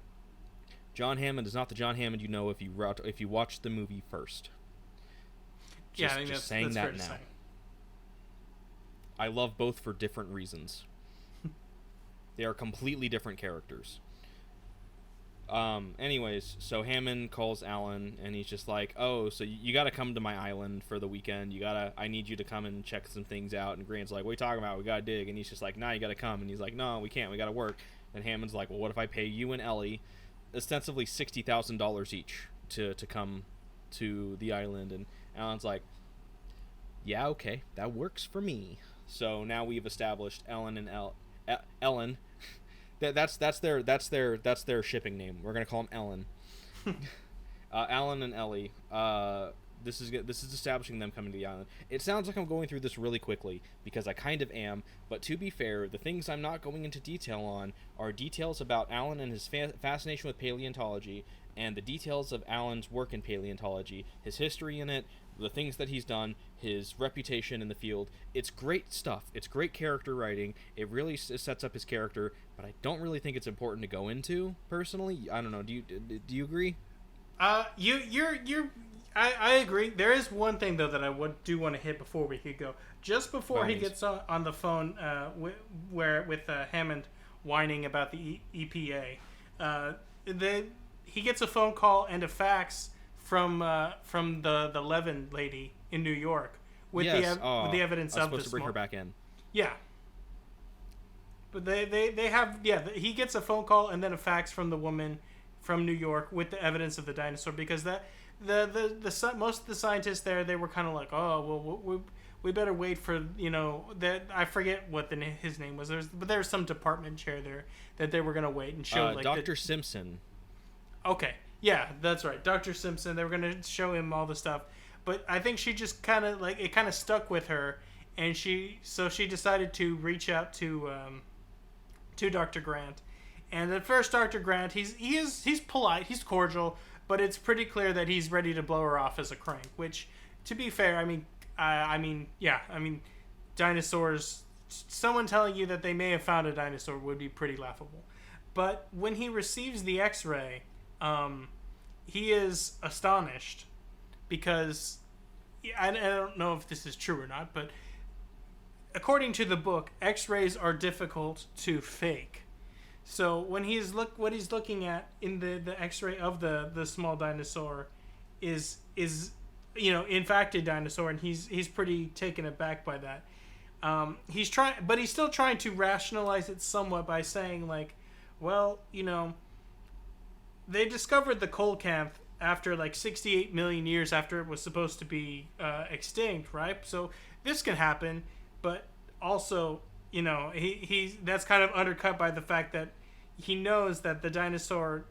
John Hammond is not the John Hammond you know if you watch the movie first. I think that's saying fair that to now. say. I love both for different reasons. They are completely different characters. Anyways, so Hammond calls Alan, and he's just like, "Oh, so you got to come to my island for the weekend. I need you to come and check some things out." And Grant's like, "What are you talking about? We got to dig." And he's just like, "Nah, you got to come." And he's like, "No, we can't. We got to work." And Hammond's like, "Well, what if I pay you and Ellie ostensibly $60,000 each to come to the island?" And Alan's like, "Yeah, okay, that works for me." So now we've established Ellen and Ellen. That's their shipping name. We're gonna call them Ellen. Alan and Ellie. This is establishing them coming to the island. It sounds like I'm going through this really quickly, because I kind of am. But to be fair, the things I'm not going into detail on are details about Alan and his fascination with paleontology, and the details of Alan's work in paleontology, his history in it, the things that he's done, his reputation in the field. It's great stuff. It's great character writing. It really sets up his character, but I don't really think it's important to go into, personally. I don't know. Do you agree? I agree. There is one thing though that I do want to hit before we could go. Just before he gets on the phone with Hammond whining about the EPA, he gets a phone call and a fax from the Levin lady in New York, with Yes. with the evidence I was of supposed the to bring small. her back in. Yeah. But they have he gets a phone call and then a fax from the woman from New York with the evidence of the dinosaur, because that most of the scientists there, they were kind of like, oh well, we better wait for, that, I forget what his name was, but there was some department chair there that they were gonna wait and show like Dr. Simpson. Okay, yeah, that's right, Dr. Simpson. They were gonna show him all the stuff, but I think she just kind of like it kind of stuck with her, and she decided to reach out to Dr. Grant. And at first, Dr. Grant, he's polite, he's cordial, but it's pretty clear that he's ready to blow her off as a crank. Which, to be fair, I mean, dinosaurs. Someone telling you that they may have found a dinosaur would be pretty laughable. But when he receives the X-ray, he is astonished because I don't know if this is true or not, but according to the book, X-rays are difficult to fake. So when what he's looking at in the X-ray of the small dinosaur is in fact a dinosaur, and he's pretty taken aback by that. He's still trying to rationalize it somewhat by saying like, well, they discovered the coelacanth after like 68 million years after it was supposed to be extinct, right? So this can happen, but also, he that's kind of undercut by the fact that he knows that the dinosaur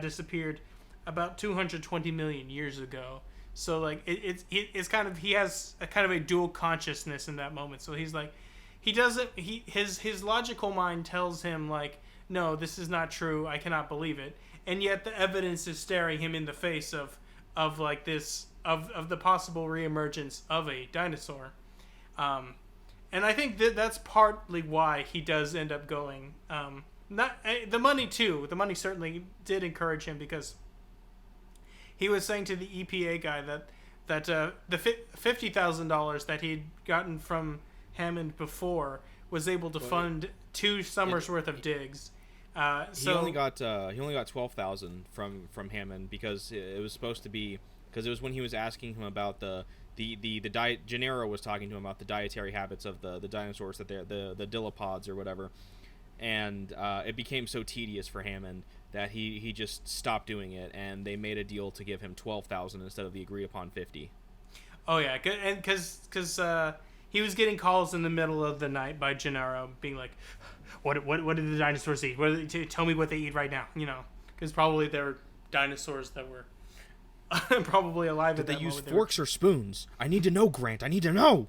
disappeared about 220 million years ago. So like it's kind of, he has a kind of a dual consciousness in that moment. So he's like, his logical mind tells him like, no, this is not true. I cannot believe it. And yet the evidence is staring him in the face of like this of the possible reemergence of a dinosaur. And I think that's partly why he does end up going. Not the money too. The money certainly did encourage him, because he was saying to the EPA guy that the $50,000 that he'd gotten from Hammond before was able to fund 2 summers worth of digs. He only got $12,000 from Hammond, because it was supposed to be, because it was when he was asking him about the diet. Gennaro was talking to him about the dietary habits of the dinosaurs, that they're the dilopods or whatever, and it became so tedious for Hammond that he just stopped doing it, and they made a deal to give him $12,000 instead of the agreed upon $50,000. Oh yeah, and because he was getting calls in the middle of the night by Gennaro being like, what did the dinosaurs eat? Tell me what they eat right now, because probably they're dinosaurs that were probably alive Did at that they use moment. forks or spoons? I need to know, Grant. I need to know.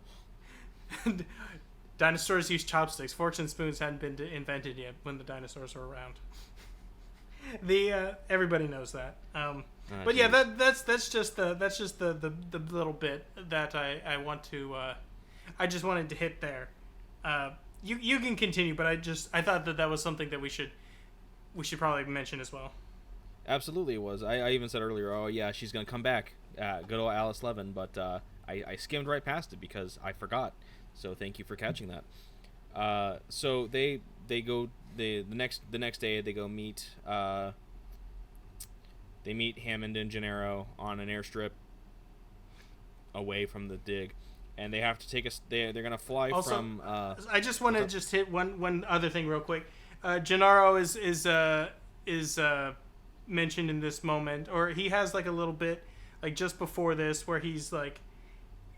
Dinosaurs use chopsticks. Forks and spoons hadn't been invented yet when the dinosaurs were around. Everybody knows that. But yeah, that's just the little bit that I want to. I just wanted to hit there. You can continue, but I thought that was something that we should probably mention as well. Absolutely, it was. I even said earlier, oh yeah, she's gonna come back. Good old Alice Levin, but I skimmed right past it because I forgot. So thank you for catching that. So they go the next day they go meet. They meet Hammond and Gennaro on an airstrip away from the dig, and they have to take they're gonna fly also, from. I just want to just hit one other thing real quick. Gennaro is mentioned in this moment, or he has like a little bit like just before this, where he's like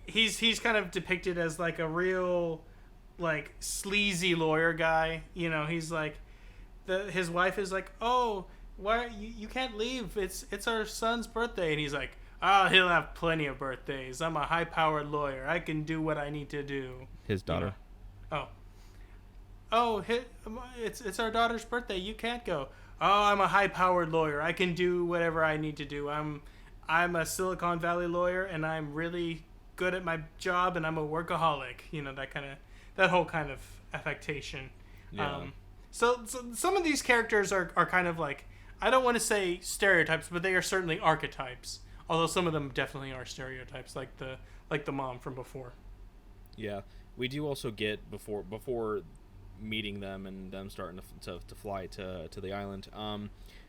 he's kind of depicted as like a real like sleazy lawyer guy. He's like his wife is like, oh, why you can't leave, it's our son's birthday, and he's like, he'll have plenty of birthdays, I'm a high-powered lawyer, I can do what I need to do. His daughter. It's our daughter's birthday, you can't go. Oh, I'm a high-powered lawyer, I can do whatever I need to do. I'm a Silicon Valley lawyer, and I'm really good at my job, and I'm a workaholic. That whole kind of affectation. Yeah. So some of these characters are kind of like, I don't want to say stereotypes, but they are certainly archetypes. Although some of them definitely are stereotypes, like the mom from before. Yeah, we do also get before meeting them and them starting to fly to the island.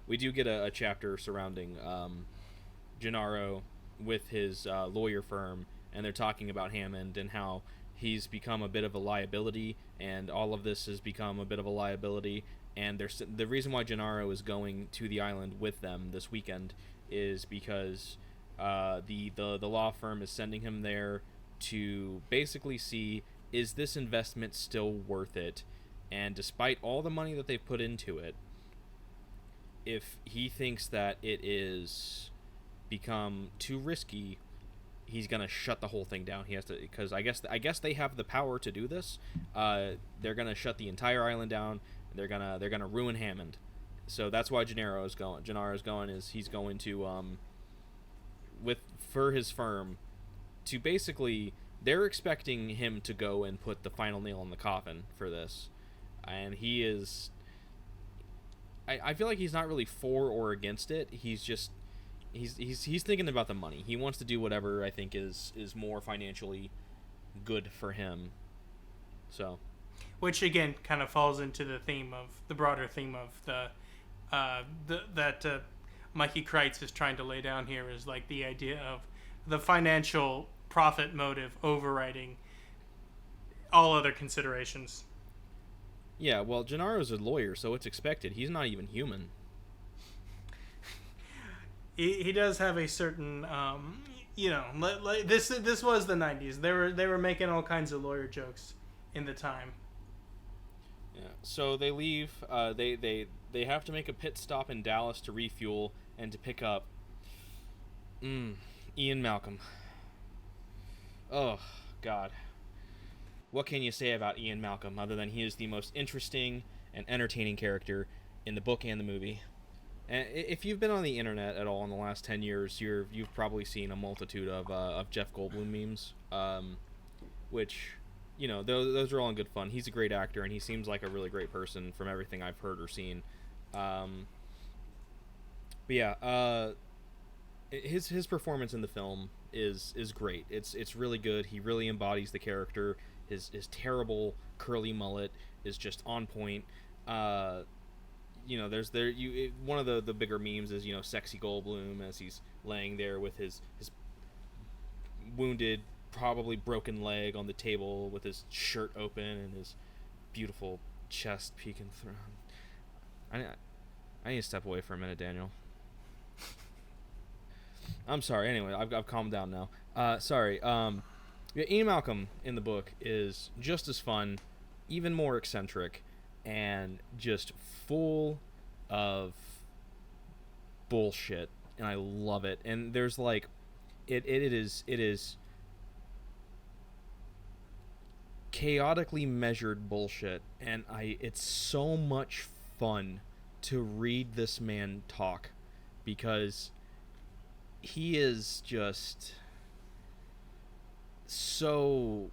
We do get a chapter surrounding Gennaro with his lawyer firm and they're talking about Hammond and how he's become a bit of a liability, and all of this has become a bit of a liability. And the reason why Gennaro is going to the island with them this weekend is because the law firm is sending him there to basically see, is this investment still worth it? And despite all the money that they've put into it, if he thinks that it is become too risky, he's gonna shut the whole thing down. He has to, because I guess they have the power to do this. They're gonna shut the entire island down. They're gonna ruin Hammond. So that's why Gennaro is going. Is he's going to for his firm to basically, they're expecting him to go and put the final nail in the coffin for this, and he is. I feel like he's not really for or against it. He's just he's thinking about the money. He wants to do whatever I think is more financially good for him. So, which again kind of falls into the broader theme of that Mikey Crichton is trying to lay down here, is like the idea of the financial profit motive overriding all other considerations. Yeah, well, Gennaro's a lawyer, so it's expected. He's not even human. He does have a certain, this was the 90s. They were making all kinds of lawyer jokes in the time. Yeah. So they leave. They have to make a pit stop in Dallas to refuel and to pick up Ian Malcolm. Oh God. What can you say about Ian Malcolm other than he is the most interesting and entertaining character in the book and the movie? And if you've been on the internet at all in the last 10 years, you've probably seen a multitude of Jeff Goldblum memes, which, those are all in good fun. He's a great actor, and he seems like a really great person from everything I've heard or seen. But yeah, his performance in the film is great. It's really good. He really embodies the character. His terrible curly mullet is just on point. One of the bigger memes is sexy Goldblum as he's laying there with his wounded, probably broken leg on the table with his shirt open and his beautiful chest peeking through. I need to step away for a minute, Daniel. I'm sorry. Anyway, I've calmed down now. Sorry. Yeah, Ian Malcolm in the book is just as fun, even more eccentric, and just full of bullshit, and I love it. And there's like, it is chaotically measured bullshit, and it's so much fun to read this man talk, because he is just so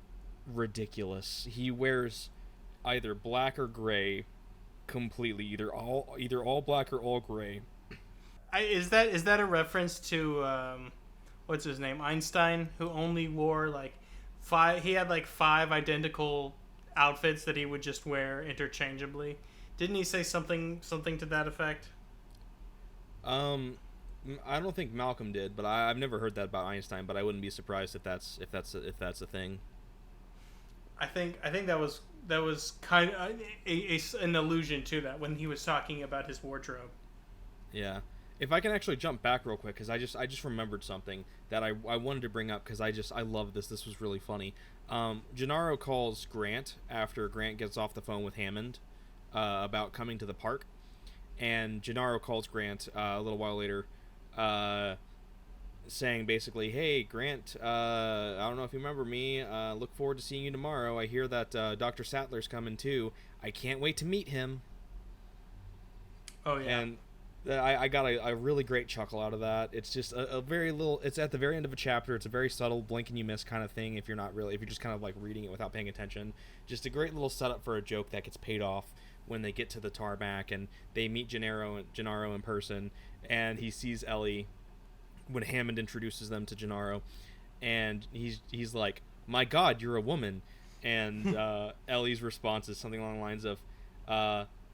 ridiculous. He wears either black or gray completely, either all black or all gray. Is that a reference to what's his name, Einstein, who only wore like five identical outfits that he would just wear interchangeably? Didn't he say something to that effect? I don't think Malcolm did, but I've never heard that about Einstein. But I wouldn't be surprised if that's a thing. I think that was kind of an allusion to that when he was talking about his wardrobe. Yeah, if I can actually jump back real quick, because I just remembered something that I wanted to bring up, because I love this. This was really funny. Gennaro calls Grant after Grant gets off the phone with Hammond about coming to the park, and Gennaro calls Grant a little while later. Saying basically, hey Grant, I don't know if you remember me, look forward to seeing you tomorrow. I hear that Dr. Sattler's coming too. I can't wait to meet him. Oh yeah. And I got a really great chuckle out of that. It's just a very little, it's at the very end of a chapter. It's a very subtle blink and you miss kind of thing if you're just kind of like reading it without paying attention. Just a great little setup for a joke that gets paid off when they get to the tarmac and they meet Gennaro in person, and he sees Ellie when Hammond introduces them to Gennaro, and he's like, "My God, you're a woman," and Ellie's response is something along the lines of,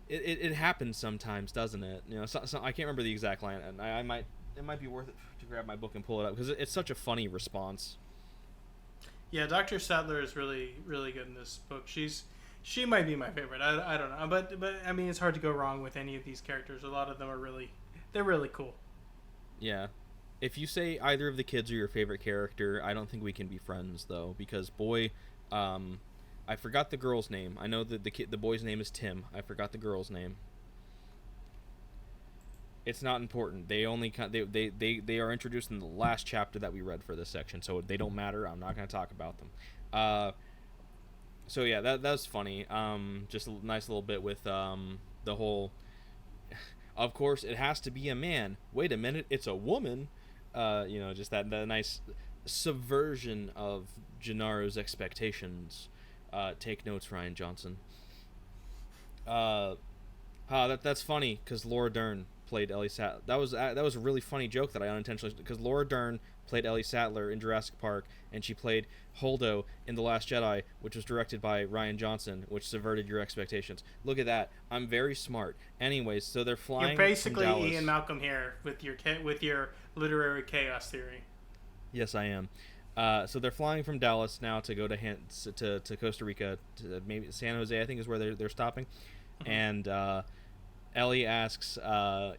"It happens sometimes, doesn't it?" So I can't remember the exact line, and it might be worth it to grab my book and pull it up, because it's such a funny response. Yeah, Dr. Sattler is really really good in this book. She might be my favorite. I don't know, but I mean it's hard to go wrong with any of these characters. A lot of them are they're really cool. Yeah. If you say either of the kids are your favorite character, I don't think we can be friends though, because boy, I forgot the girl's name. I know that the boy's name is Tim. I forgot the girl's name. It's not important. They only they are introduced in the last chapter that we read for this section, so they don't matter. I'm not going to talk about them. So yeah, that's funny. Just a nice little bit with the whole. Of course, it has to be a man. Wait a minute, it's a woman. Just that nice subversion of Gennaro's expectations. Take notes, Ryan Johnson. That's funny because Laura Dern played Ellie Sattler. That was a really funny joke that I unintentionally, because Laura Dern played Ellie Sattler in Jurassic Park, and she played Holdo in The Last Jedi, which was directed by Ryan Johnson, which subverted your expectations. Look at that. I'm very smart. Anyways, so they're flying. You're basically from Dallas. Ian Malcolm here with your literary chaos theory. Yes, I am. So they're flying from Dallas now to go to Costa Rica, to maybe San Jose, I think is where they're stopping, and Ellie asks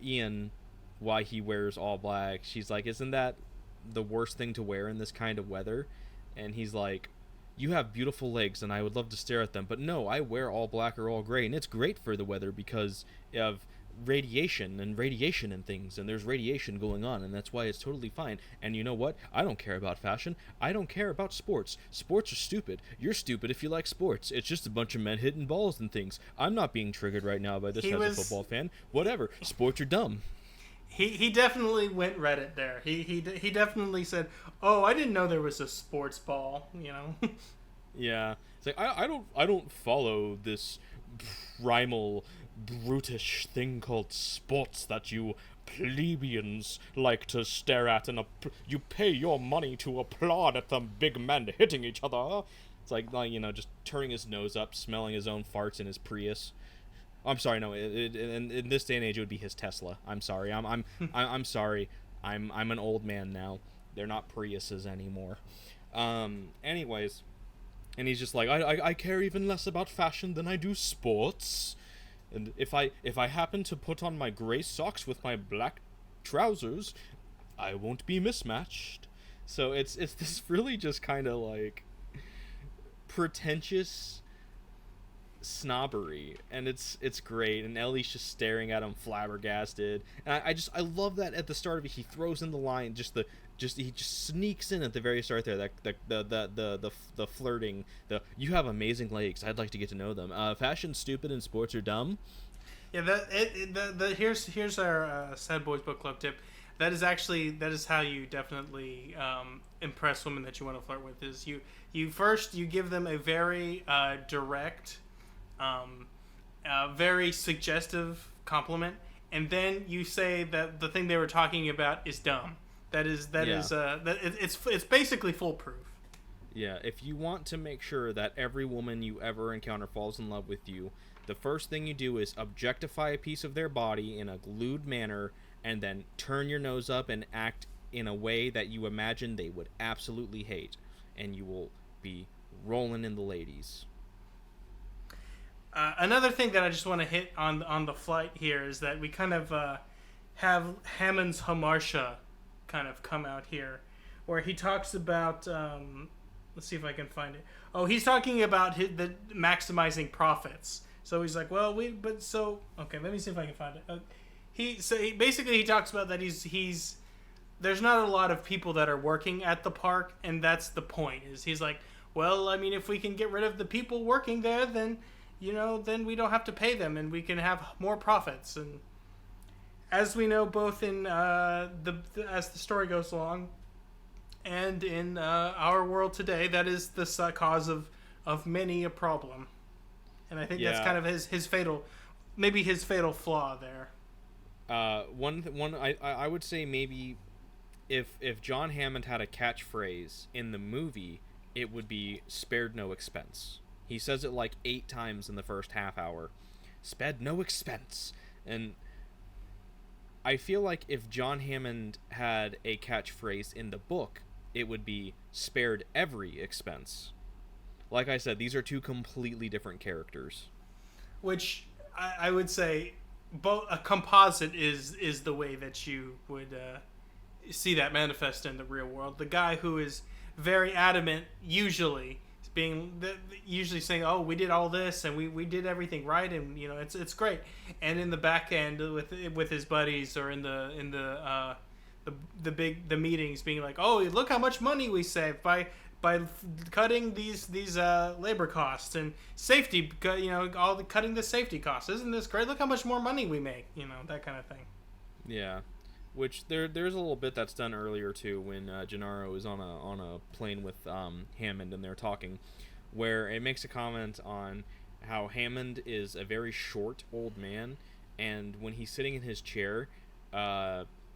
Ian why he wears all black. She's like, "Isn't that the worst thing to wear in this kind of weather?" And he's like, "You have beautiful legs, and I would love to stare at them, but no, I wear all black or all gray, and it's great for the weather because of radiation and things, and there's radiation going on, and that's why it's totally fine. And you know what? I don't care about fashion. I don't care about sports. Sports are stupid. You're stupid if you like sports. It's just a bunch of men hitting balls and things. I'm not being triggered right now by this as a football fan. Whatever. Sports are dumb." He definitely went Reddit there. He definitely said, "Oh, I didn't know there was a sports ball." Yeah, it's like I don't follow this primal, brutish thing called sports that you plebeians like to stare at, and you pay your money to applaud at the big men hitting each other. It's like just turning his nose up, smelling his own farts in his Prius. I'm sorry, no. In this day and age, it would be his Tesla. I'm sorry. I'm sorry. I'm an old man now. They're not Priuses anymore. Anyways, and he's just like, I care even less about fashion than I do sports. And if I happen to put on my gray socks with my black trousers, I won't be mismatched. So it's this really just kind of like pretentious snobbery, and it's great, and Ellie's just staring at him flabbergasted, and I love that at the start of it he throws in the line, he just sneaks in at the very start there, that the flirting, you have amazing legs, I'd like to get to know them, fashion's stupid and sports are dumb. Yeah, here's our Sad Boys Book Club tip. That is how you definitely impress women that you want to flirt with. Is you first give them a very direct, very suggestive compliment, and then you say that the thing they were talking about is dumb. It's basically foolproof. Yeah, if you want to make sure that every woman you ever encounter falls in love with you, the first thing you do is objectify a piece of their body in a lewd manner, and then turn your nose up and act in a way that you imagine they would absolutely hate, and you will be rolling in the ladies. Another thing that I just want to hit on the flight here is that we kind of have Hammond's Hamartia kind of come out here, where he talks about let's see if I can find it. Oh, he's talking about the maximizing profits. So he's like, well, okay, let me see if I can find it. He basically talks about that he's there's not a lot of people that are working at the park, and that's the point. He's like, well, I mean, if we can get rid of the people working there, then then we don't have to pay them, and we can have more profits. And as we know, both in as the story goes along, and in our world today, that is the cause of many a problem. And I think that's kind of his fatal flaw there. I would say maybe if John Hammond had a catchphrase in the movie, it would be "spared no expense." He says it like 8 times in the first half hour. "Spared no expense." And I feel like if John Hammond had a catchphrase in the book, it would be spared every expense. Like I said, these are two completely different characters. Which I would say, both a composite is the way that you would see that manifest in the real world. The guy who is very adamant, usually usually saying, "Oh, we did all this and we did everything right, and it's great." And in the back end with his buddies, or in the meetings, being like, "Oh, look how much money we saved by cutting these labor costs and safety, cutting the safety costs. Isn't this great? Look how much more money we make." That kind of thing. Yeah, which there's a little bit that's done earlier too, when Gennaro is on a plane with Hammond, and they're talking, where it makes a comment on how Hammond is a very short old man, and when he's sitting in his chair,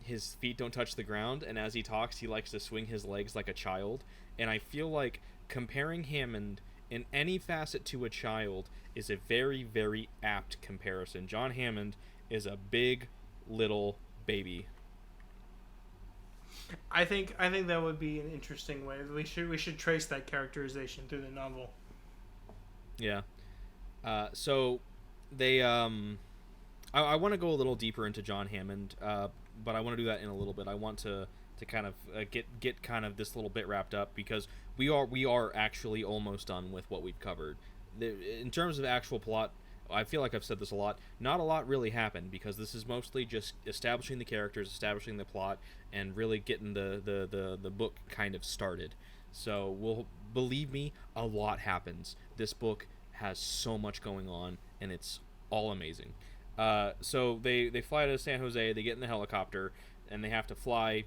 his feet don't touch the ground, and as he talks, he likes to swing his legs like a child. And I feel like comparing Hammond in any facet to a child is a very, very apt comparison. John Hammond is a big little baby. I think that would be an interesting way. We should trace that characterization through the novel. Yeah. So they I want to go a little deeper into John Hammond, but I want to do that in a little bit. I want to kind of get kind of this little bit wrapped up, because we are actually almost done with what we've covered. In terms of actual plot, I feel like I've said this a lot. Not a lot really happened, because this is mostly just establishing the characters, establishing the plot, and really getting the book kind of started. So believe me, a lot happens. This book has so much going on, and it's all amazing. So they fly to San Jose. They get in the helicopter, and they have to fly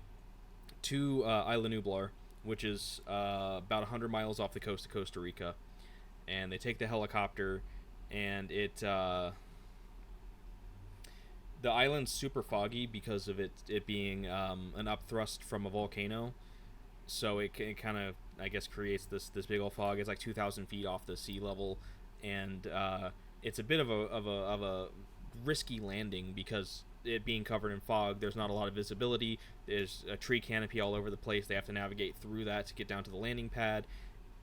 to Isla Nublar, which is about 100 miles off the coast of Costa Rica. And they take the helicopter, and the island's super foggy because of it being an upthrust from a volcano. So it kind of, I guess, creates this big old fog. It's like 2,000 feet off the sea level, and it's a bit of a risky landing, because it being covered in fog, there's not a lot of visibility. There's a tree canopy all over the place. They have to navigate through that to get down to the landing pad.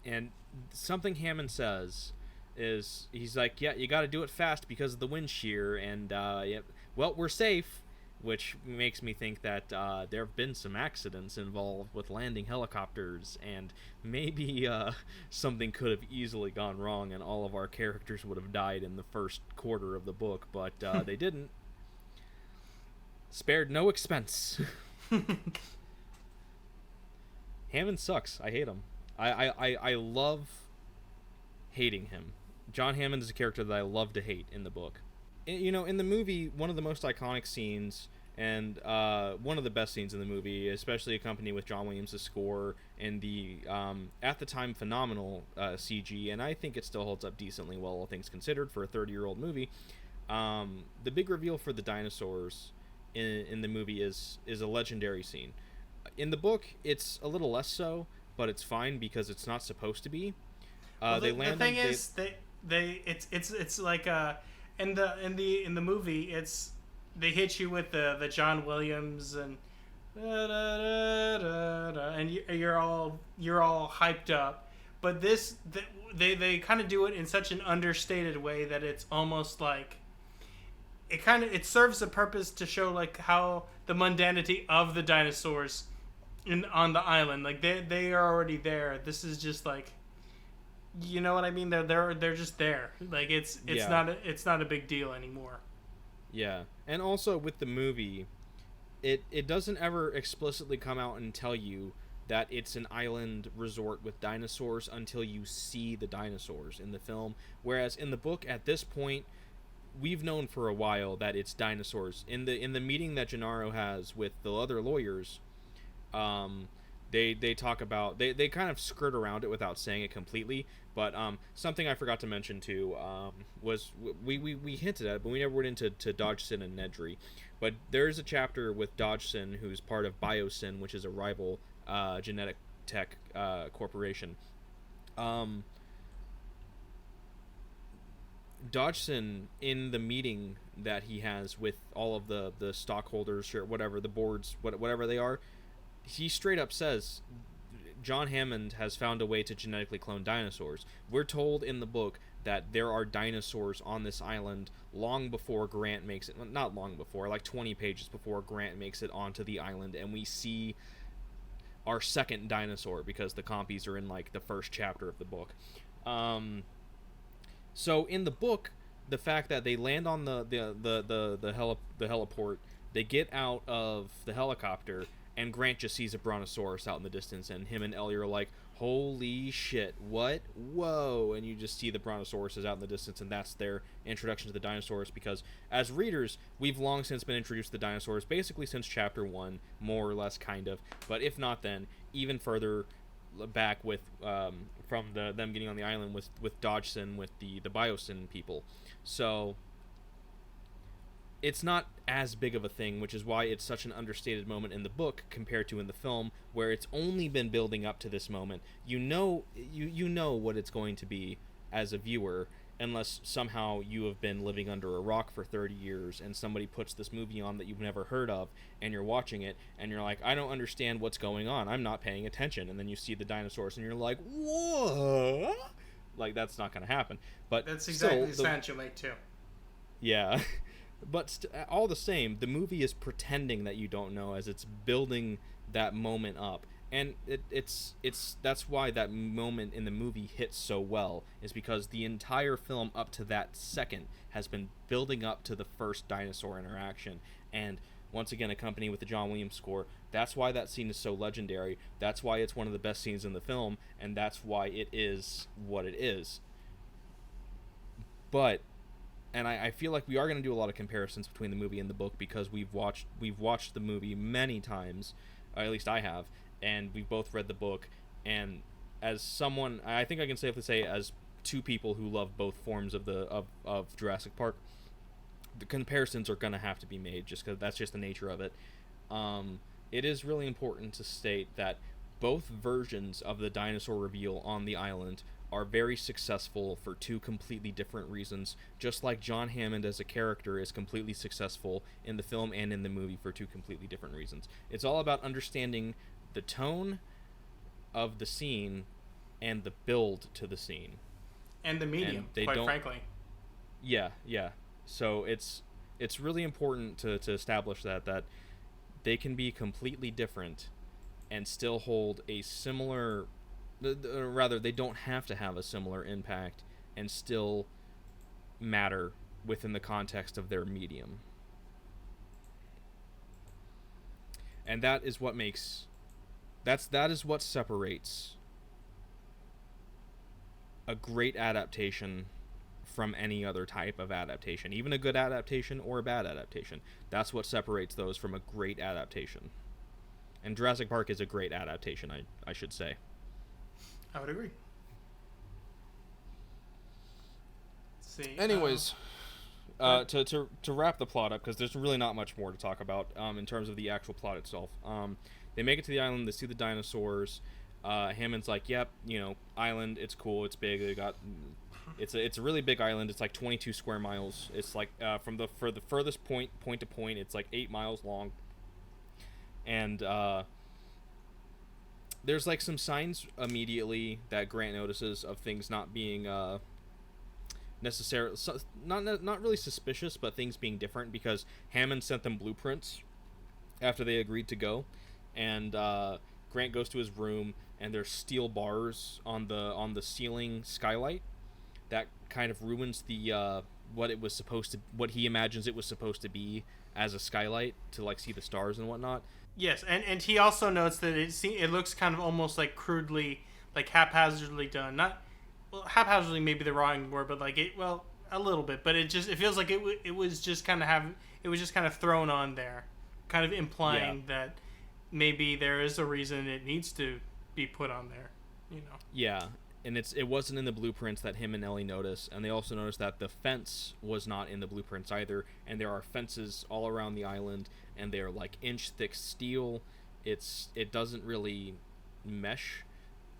And something Hammond says is, he's like, "Yeah, you got to do it fast because of the wind shear, and well, we're safe," which makes me think that there have been some accidents involved with landing helicopters, and maybe something could have easily gone wrong, and all of our characters would have died in the first quarter of the book, but they didn't. Spared no expense. Hammond sucks. I hate him. I love hating him. John Hammond is a character that I love to hate in the book. In the movie, one of the most iconic scenes, and one of the best scenes in the movie, especially accompanied with John Williams' score and the at the time phenomenal CG, and I think it still holds up decently well, all things considered, for a 30-year-old movie. The big reveal for the dinosaurs in the movie is a legendary scene. In the book, it's a little less so, but it's fine because it's not supposed to be. The thing is, it's like in the movie, it's, they hit you with the John Williams and and you're all hyped up. But they kind of do it in such an understated way that it's almost like it serves a purpose to show like how the mundanity of the dinosaurs on the island. Like they are already there. This is just like, you know what I mean? They're just there. Like it's not a big deal anymore. Yeah. And also with the movie, it doesn't ever explicitly come out and tell you that it's an island resort with dinosaurs until you see the dinosaurs in the film. Whereas in the book, at this point, we've known for a while that it's dinosaurs. In the meeting that Gennaro has with the other lawyers, they talk about, they kind of skirt around it without saying it completely. But something I forgot to mention too was we hinted at it, but we never went into Dodgson and Nedry. But there's a chapter with Dodgson, who's part of Biosyn, which is a rival genetic tech corporation. Dodgson, in the meeting that he has with all of the stockholders, or whatever, the boards, whatever they are, he straight up says, John Hammond has found a way to genetically clone dinosaurs. We're told in the book that there are dinosaurs on this island long before Grant makes it. Not long before, like 20 pages before Grant makes it onto the island, and we see our second dinosaur because the compies are in like the first chapter of the book. So in the book, the fact that they land on the heliport, they get out of the helicopter, and Grant just sees a brontosaurus out in the distance, and him and Ellie are like, holy shit, what? Whoa. And you just see the brontosaurus is out in the distance, and that's their introduction to the dinosaurs, because as readers, we've long since been introduced to the dinosaurs, basically since chapter 1, more or less, kind of. But if not then, even further back with from them getting on the island with Dodgson, with the Biosyn people. So it's not as big of a thing, which is why it's such an understated moment in the book compared to in the film, where it's only been building up to this moment. You know what it's going to be as a viewer, unless somehow you have been living under a rock for 30 years and somebody puts this movie on that you've never heard of, and you're watching it and you're like, I don't understand what's going on, I'm not paying attention, and then you see the dinosaurs and you're like, what? Like, that's not going to happen. But that's exactly the sound you'll make too. Yeah. But all the same, the movie is pretending that you don't know as it's building that moment up. And it's that's why that moment in the movie hits so well, is because the entire film up to that second has been building up to the first dinosaur interaction. And once again, accompanied with the John Williams score. That's why that scene is so legendary. That's why it's one of the best scenes in the film, and that's why it is what it is. But, and I feel like we are going to do a lot of comparisons between the movie and the book, because we've watched the movie many times, or at least I have, and we've both read the book. And as someone, I think I can safely say, as two people who love both forms of Jurassic Park, the comparisons are going to have to be made, just because that's just the nature of it. It is really important to state that both versions of the dinosaur reveal on the island are very successful for two completely different reasons, just like John Hammond as a character is completely successful in the film and in the movie for two completely different reasons. It's all about understanding the tone of the scene and the build to the scene. And the medium, quite frankly. Yeah. So it's really important to establish that they can be completely different and still hold a similar... Rather, they don't have to have a similar impact and still matter within the context of their medium. And that is what makes... That is what separates a great adaptation from any other type of adaptation, even a good adaptation or a bad adaptation. That's what separates those from a great adaptation. And Jurassic Park is a great adaptation, I should say. I would agree. Let's see. Anyways, to wrap the plot up, because there's really not much more to talk about in terms of the actual plot itself. They make it to the island. They see the dinosaurs. Hammond's like, "Yep, island. It's cool. It's big. They got. It's a really big island. It's like 22 square miles. It's like for the furthest point to point, it's like 8 miles long. And there's like some signs immediately that Grant notices of things not being necessarily not really suspicious, but things being different, because Hammond sent them blueprints after they agreed to go, and Grant goes to his room, and there's steel bars on the ceiling skylight that kind of ruins the what he imagines it was supposed to be as a skylight to like see the stars and whatnot. Yes, and he also notes that it looks kind of almost like crudely, like haphazardly done. Not, well, haphazardly may be the wrong word, but like a little bit. But it feels like it was just kind of thrown on there, kind of implying that maybe there is a reason it needs to be put on there, Yeah, and it wasn't in the blueprints that him and Ellie notice, and they also noticed that the fence was not in the blueprints either, and there are fences all around the island, and they are like inch-thick steel. It doesn't really mesh,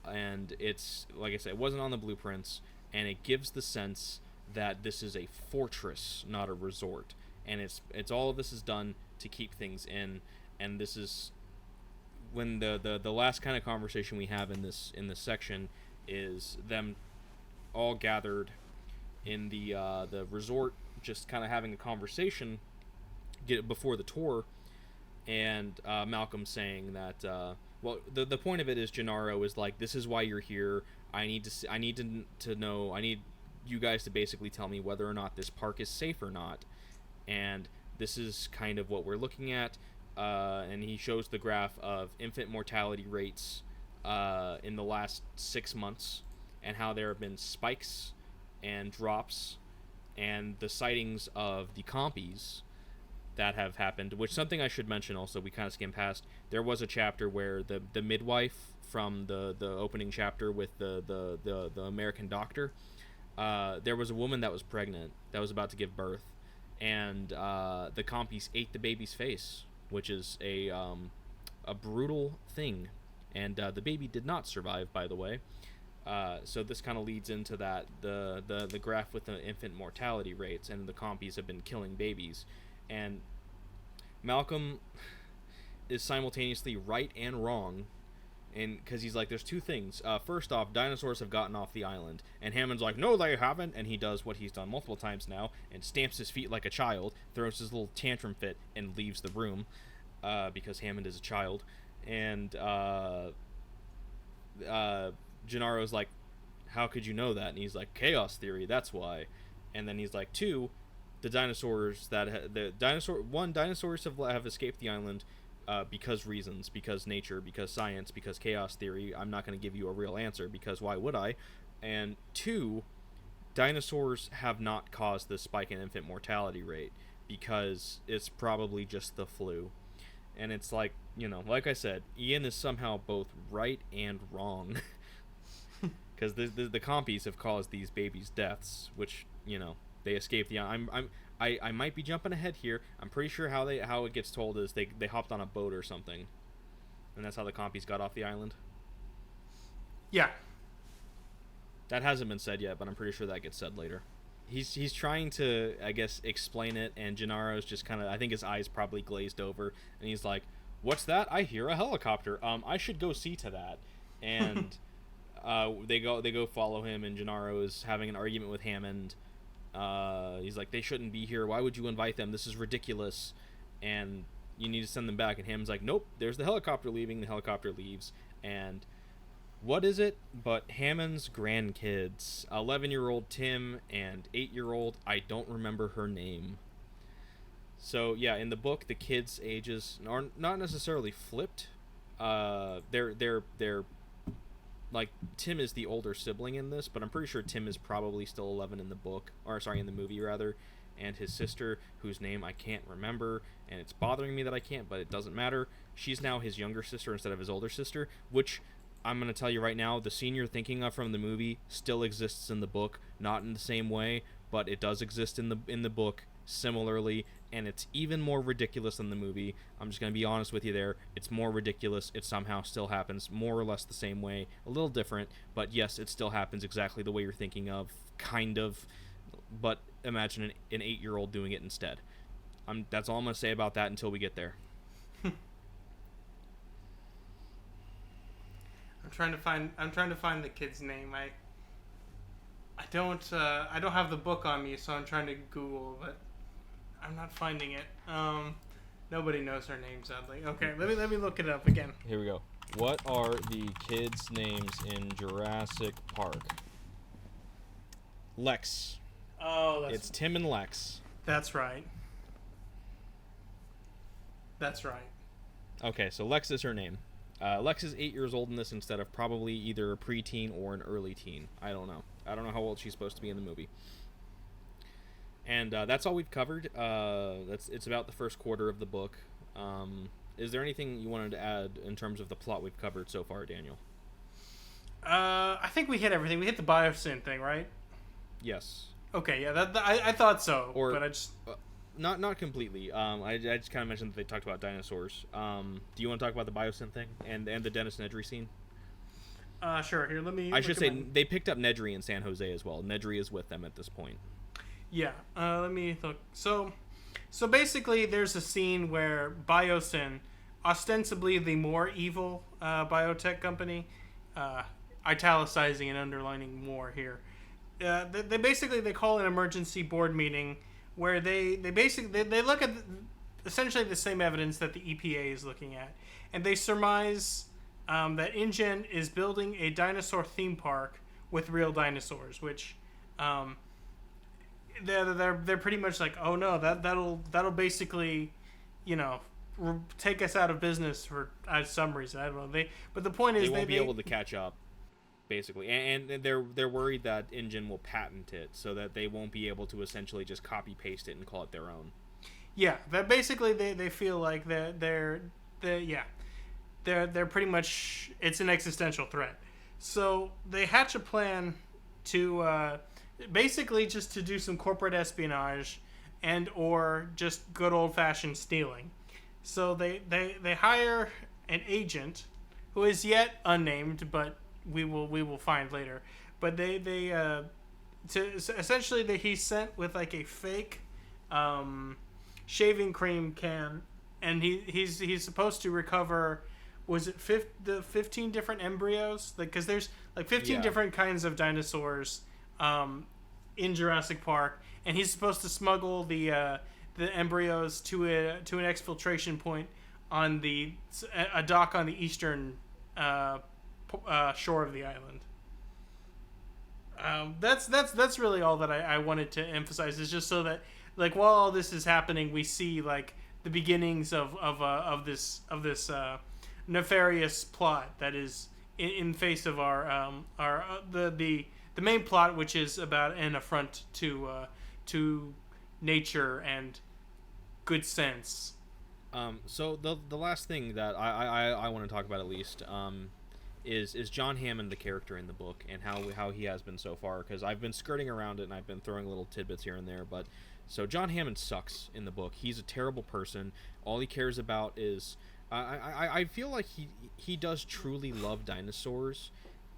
and it's, like I said, it wasn't on the blueprints, and it gives the sense that this is a fortress, not a resort, and it's all of this is done to keep things in, and this is when the last kind of conversation we have in this section is them all gathered in the resort, just kind of having a conversation before the tour, and Malcolm saying that well, the point of it is Gennaro is like, this is why you're here. I need to know. I need you guys to basically tell me whether or not this park is safe or not, and this is kind of what we're looking at. And he shows the graph of infant mortality rates in the last 6 months, and how there have been spikes and drops, and the sightings of the compies that have happened. Which, something I should mention also, we kind of skimmed past. There was a chapter where the midwife from the opening chapter with the American doctor, there was a woman that was pregnant, that was about to give birth, and the compies ate the baby's face, which is a brutal thing, and the baby did not survive, by the way. So this kind of leads into that the graph with the infant mortality rates, and the compies have been killing babies, and Malcolm is simultaneously right and wrong, and because he's like, there's two things. First off, dinosaurs have gotten off the island, and Hammond's like, no, they haven't, and he does what he's done multiple times now, and stamps his feet like a child, throws his little tantrum fit, and leaves the room, because Hammond is a child, and Gennaro's like, how could you know that? And he's like, chaos theory, that's why. And then he's like, two, the dinosaurs dinosaurs have escaped the island because reasons, because nature, because science, because chaos theory. I'm not going to give you a real answer, because why would I? And two, dinosaurs have not caused the spike in infant mortality rate, because it's probably just the flu. And it's like, like I said, Ian is somehow both right and wrong. Because the compies have caused these babies' deaths, which, they escaped the island. I might be jumping ahead here. I'm pretty sure how it gets told is they hopped on a boat or something, and that's how the compies got off the island. Yeah. That hasn't been said yet, but I'm pretty sure that gets said later. He's trying to, I guess, explain it, and Gennaro's just kind of, I think his eyes probably glazed over, and he's like, "What's that? I hear a helicopter. I should go see to that." And they go follow him, and Gennaro is having an argument with Hammond. He's like, they shouldn't be here. Why would you invite them? This is ridiculous, and you need to send them back. And Hammond's like, nope, there's the helicopter leaving. The helicopter leaves, and what is it but Hammond's grandkids, 11-year-old Tim and 8-year-old, I don't remember her name. So yeah, in the book, the kids' ages are not necessarily flipped. They're like, Tim is the older sibling in this, but I'm pretty sure Tim is probably still 11 in the book, or sorry, in the movie rather, and his sister, whose name I can't remember, and it's bothering me that I can't, but it doesn't matter. She's now his younger sister instead of his older sister, which I'm going to tell you right now, the scene you're thinking of from the movie still exists in the book, not in the same way, but it does exist in the book similarly, and it's even more ridiculous than the movie. I'm just going to be honest with you there. It's more ridiculous. It somehow still happens more or less the same way. A little different, but yes, it still happens exactly the way you're thinking of, kind of, but imagine an 8-year-old doing it instead. That's all I'm going to say about that until we get there. I'm trying to find the kid's name. I don't have the book on me, so I'm trying to Google, but I'm not finding it. Nobody knows her name, sadly. Okay, let me look it up again. Here we go. What are the kids' names in Jurassic Park? Lex. Oh, it's Tim and Lex. That's right. That's right. Okay, so Lex is her name. Lex is 8 years old in this instead of probably either a preteen or an early teen. I don't know how old she's supposed to be in the movie. And that's all we've covered. It's about the first quarter of the book. Is there anything you wanted to add in terms of the plot we've covered so far, Daniel? I think we hit everything. We hit the biosyn thing, right? Yes. Okay, yeah, I thought so, but I just... Not completely. I just kind of mentioned that they talked about dinosaurs. Do you want to talk about the biosyn thing and the Dennis Nedry scene? Sure. Here, let me... I should say, they picked up Nedry in San Jose as well. Nedry is with them at this point. Yeah. Let me look. So basically, there's a scene where biosyn ostensibly the more evil biotech company. Uh, italicizing and underlining more here. They basically they call an emergency board meeting where they look at essentially the same evidence that the EPA is looking at, and they surmise that InGen is building a dinosaur theme park with real dinosaurs, which they're pretty much like, oh no, that'll basically, you know, take us out of business for some reason. I don't know. But the point is they won't be able to catch up, basically, and they're worried that InGen will patent it so that they won't be able to essentially just copy paste it and call it their own. Yeah, that basically they feel like they're pretty much, it's an existential threat. So they hatch a plan to basically just to do some corporate espionage and or just good old fashioned stealing. So they hire an agent who is yet unnamed, but we will find later. But he's sent with like a fake shaving cream can, and he's supposed to recover. Was it 15 different embryos? Like, because there's like 15 different kinds of dinosaurs in Jurassic Park, and he's supposed to smuggle the embryos to an exfiltration point on a dock on the eastern shore of the island. That's really all that I wanted to emphasize. Is just so that, like, while all this is happening, we see like the beginnings of this nefarious plot that is in face of the main plot, which is about an affront to nature and good sense. So the last thing that I want to talk about, at least, is John Hammond, the character in the book, and how he has been so far, because I've been skirting around it and I've been throwing little tidbits here and there. But so John Hammond sucks in the book. He's a terrible person. All he cares about is I feel like he does truly love dinosaurs,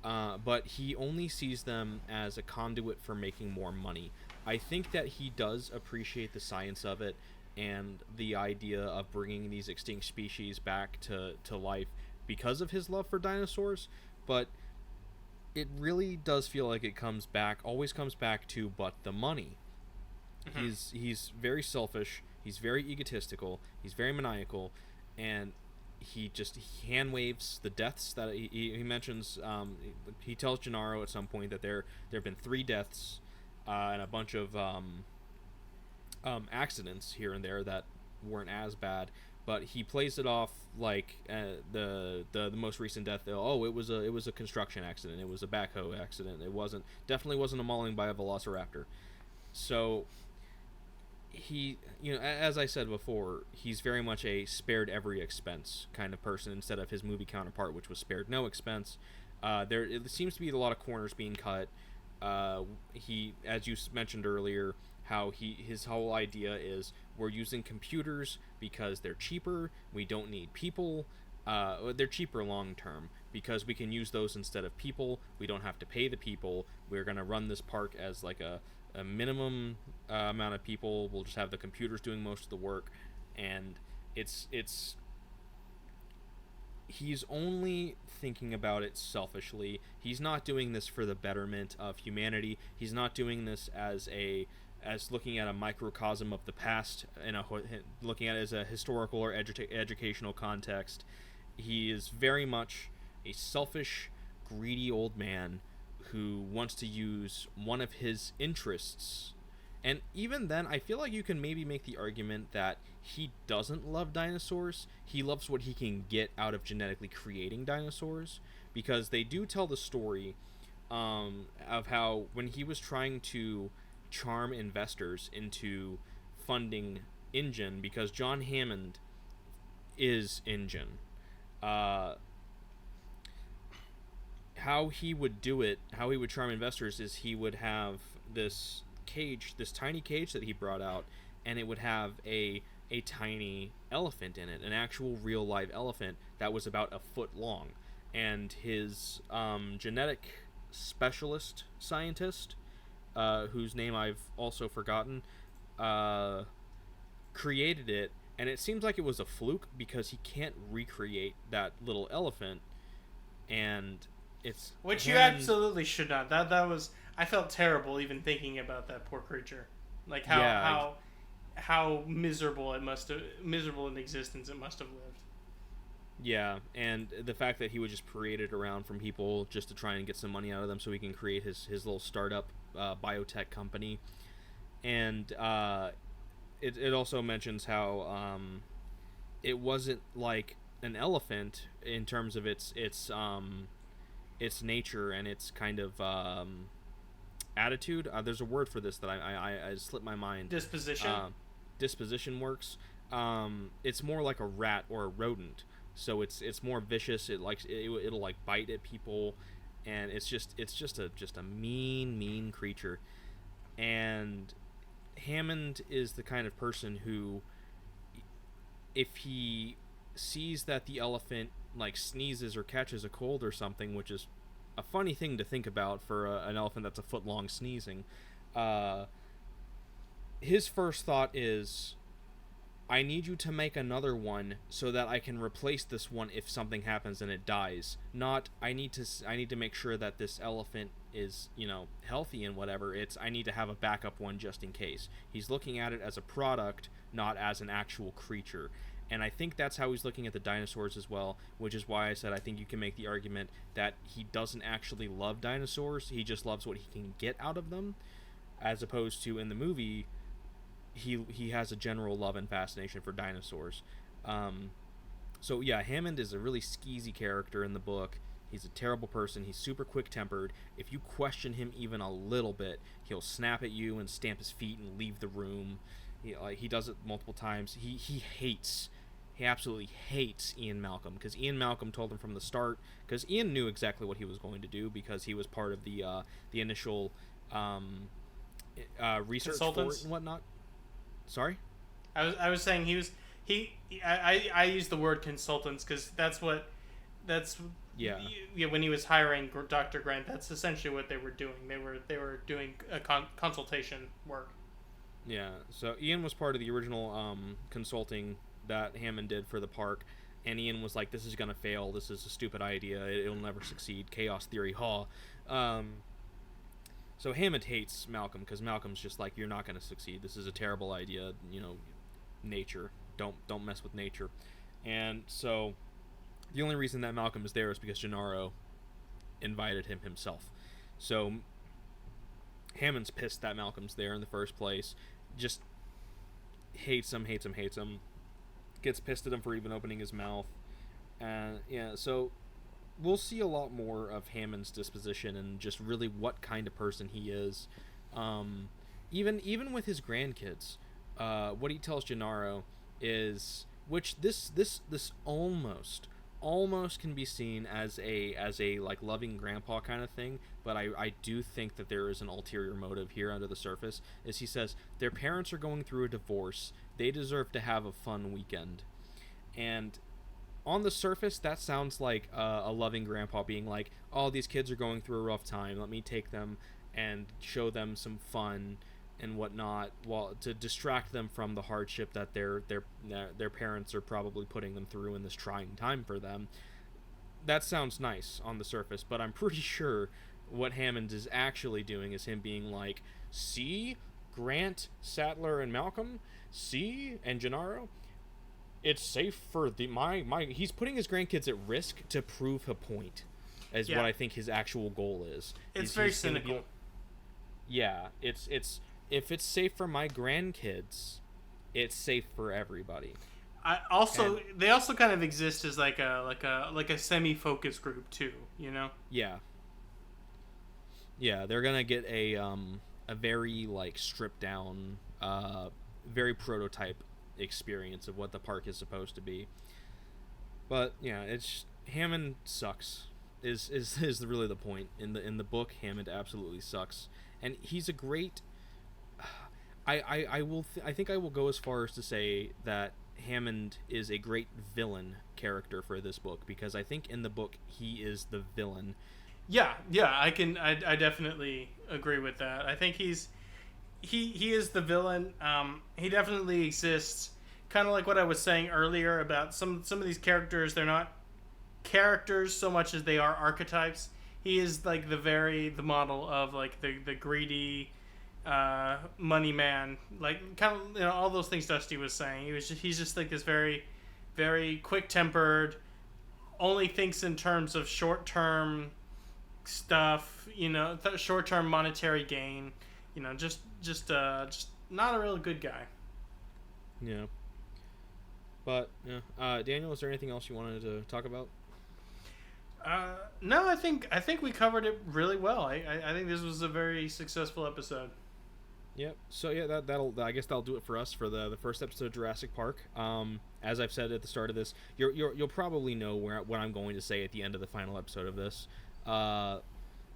but he only sees them as a conduit for making more money. I think that he does appreciate the science of it and the idea of bringing these extinct species back to life because of his love for dinosaurs, but it really does feel like it always comes back to but the money. Mm-hmm. He's very selfish, he's very egotistical, he's very maniacal, and he hand waves the deaths that he mentions. He tells Gennaro at some point that there have been 3 deaths and a bunch of accidents here and there that weren't as bad, but he plays it off like the most recent death. Oh, it was a construction accident. It was a backhoe accident. It definitely wasn't a mauling by a velociraptor. So he, as I said before, he's very much a spared every expense kind of person instead of his movie counterpart, which was spared no expense. It seems to be a lot of corners being cut. He, as you mentioned earlier, how his whole idea is we're using computers because they're cheaper. We don't need people. They're cheaper long term because we can use those instead of people. We don't have to pay the people. We're gonna run this park as like a minimum amount of people. We'll just have the computers doing most of the work, and he's only thinking about it selfishly. He's not doing this for the betterment of humanity. He's not doing this as looking at a microcosm of the past and looking at it as a historical or educational context. He is very much a selfish, greedy old man who wants to use one of his interests. And even then, I feel like you can maybe make the argument that he doesn't love dinosaurs. He loves what he can get out of genetically creating dinosaurs, because they do tell the story of how when he was trying to charm investors into funding InGen, because John Hammond is InGen, how he would do it, how he would charm investors, is he would have this tiny cage that he brought out, and it would have a tiny elephant in it, an actual real live elephant that was about a foot long. And his genetic specialist scientist, whose name I've also forgotten, created it and it seems like it was a fluke because he can't recreate that little elephant, and it's which you Hammond, absolutely should not. That was I felt terrible even thinking about that poor creature, like yeah, how miserable miserable in existence it must have lived. yeah, and the fact that he would just parade it around from people just to try and get some money out of them so he can create his little startup biotech company, and it also mentions how it wasn't like an elephant in terms of its nature and its kind of attitude. There's a word for this that I slipped my mind. Disposition. Disposition works. It's more like a rat or a rodent, so it's more vicious. It'll like bite at people, and it's just a mean creature. And Hammond is the kind of person who, if he sees that the elephant like sneezes or catches a cold or something, which is a funny thing to think about for an elephant that's a foot long sneezing, his first thought is, I need you to make another one so that I can replace this one if something happens and it dies. Not I need to make sure that this elephant is, healthy and whatever. It's I need to have a backup one just in case. He's looking at it as a product, not as an actual creature. And I think that's how he's looking at the dinosaurs as well, which is why I said I think you can make the argument that he doesn't actually love dinosaurs. He just loves what he can get out of them, as opposed to in the movie, he has a general love and fascination for dinosaurs. So yeah, Hammond is a really skeezy character in the book. He's a terrible person. He's super quick-tempered. If you question him even a little bit, he'll snap at you and stamp his feet and leave the room. He does it multiple times. He absolutely hates Ian Malcolm, because Ian Malcolm told him from the start, because Ian knew exactly what he was going to do because he was part of the initial research for it and whatnot. Sorry? I was saying I use the word consultants because Yeah. When he was hiring Dr. Grant, that's essentially what they were doing. They were doing a consultation work. Yeah, so Ian was part of the original consulting that Hammond did for the park, and Ian was like, this is going to fail, this is a stupid idea, it'll never succeed, chaos theory, ha. So Hammond hates Malcolm, because Malcolm's just like, you're not going to succeed, this is a terrible idea, nature, don't mess with nature. And so the only reason that Malcolm is there is because Gennaro invited him himself. So Hammond's pissed that Malcolm's there in the first place, just hates him, gets pissed at him for even opening his mouth, and so we'll see a lot more of Hammond's disposition and just really what kind of person he is, even with his grandkids. What he tells Gennaro is, which this almost can be seen as a like loving grandpa kind of thing, but I do think that there is an ulterior motive here under the surface. Is he says their parents are going through a divorce, they deserve to have a fun weekend. And on the surface that sounds like a loving grandpa being like, oh, these kids are going through a rough time, let me take them and show them some fun and whatnot, while to distract them from the hardship that their parents are probably putting them through in this trying time for them. That sounds nice on the surface, but I'm pretty sure what Hammond is actually doing is him being like, see, Grant, Sattler, and Malcolm, see, and Gennaro, it's safe for my he's putting his grandkids at risk to prove a point, is what I think his actual goal is. It's very cynical. It's if it's safe for my grandkids, it's safe for everybody. They also kind of exist as like a semi-focus group too, Yeah, they're gonna get a very like stripped down, very prototype experience of what the park is supposed to be. But it's Hammond sucks. Is really the point in the book. Hammond absolutely sucks, and he's a great. I think I will go as far as to say that Hammond is a great villain character for this book, because I think in the book he is the villain. Yeah, I definitely agree with that. I think he is the villain. He definitely exists kind of like what I was saying earlier about some of these characters. They're not characters so much as they are archetypes. He is like the model of like the greedy money man, like kind of all those things Dusty was saying. He's just like this very very quick tempered, only thinks in terms of short term stuff, short term monetary gain, just not a real good guy. Yeah. But yeah, Daniel, is there anything else you wanted to talk about? No, I think we covered it really well. I think this was a very successful episode. Yep. So yeah, that'll I guess that'll do it for us for the first episode of Jurassic Park. As I've said at the start of this, you'll probably know what I'm going to say at the end of the final episode of this. But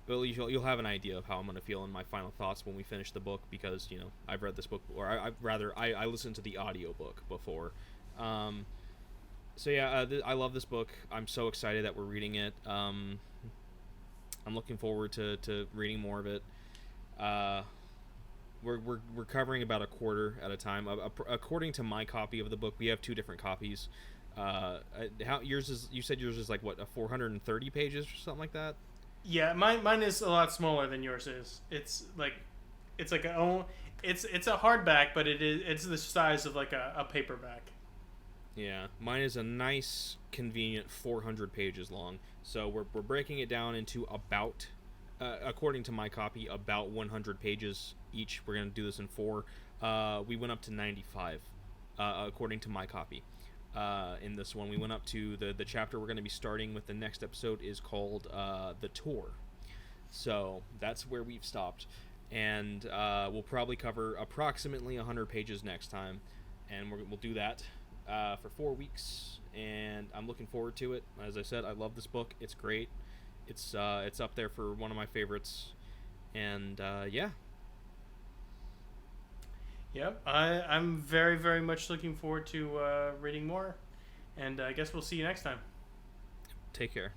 you'll have an idea of how I'm going to feel in my final thoughts when we finish the book, because I've read this book, or I listened to the audiobook before. So yeah, I love this book. I'm so excited that we're reading it. I'm looking forward to reading more of it. We're covering about a quarter at a time. According to my copy of the book, we have two different copies. How yours is? You said yours is like what, 430 pages or something like that? Yeah, mine is a lot smaller than yours is. It's like it's a hardback, but it's the size of like a paperback. Yeah, mine is a nice, convenient 400 pages long. So we're breaking it down into about, according to my copy, about 100 pages each. We're gonna do this in 4. We went up to 95, according to my copy. In this one, we went up to the chapter we're going to be starting with. The next episode is called The Tour. So that's where we've stopped. And we'll probably cover approximately 100 pages next time. And we'll do that for 4 weeks. And I'm looking forward to it. As I said, I love this book. It's great. It's up there for one of my favorites. And yeah. Yep, I'm very, very much looking forward to reading more, and I guess we'll see you next time. Take care.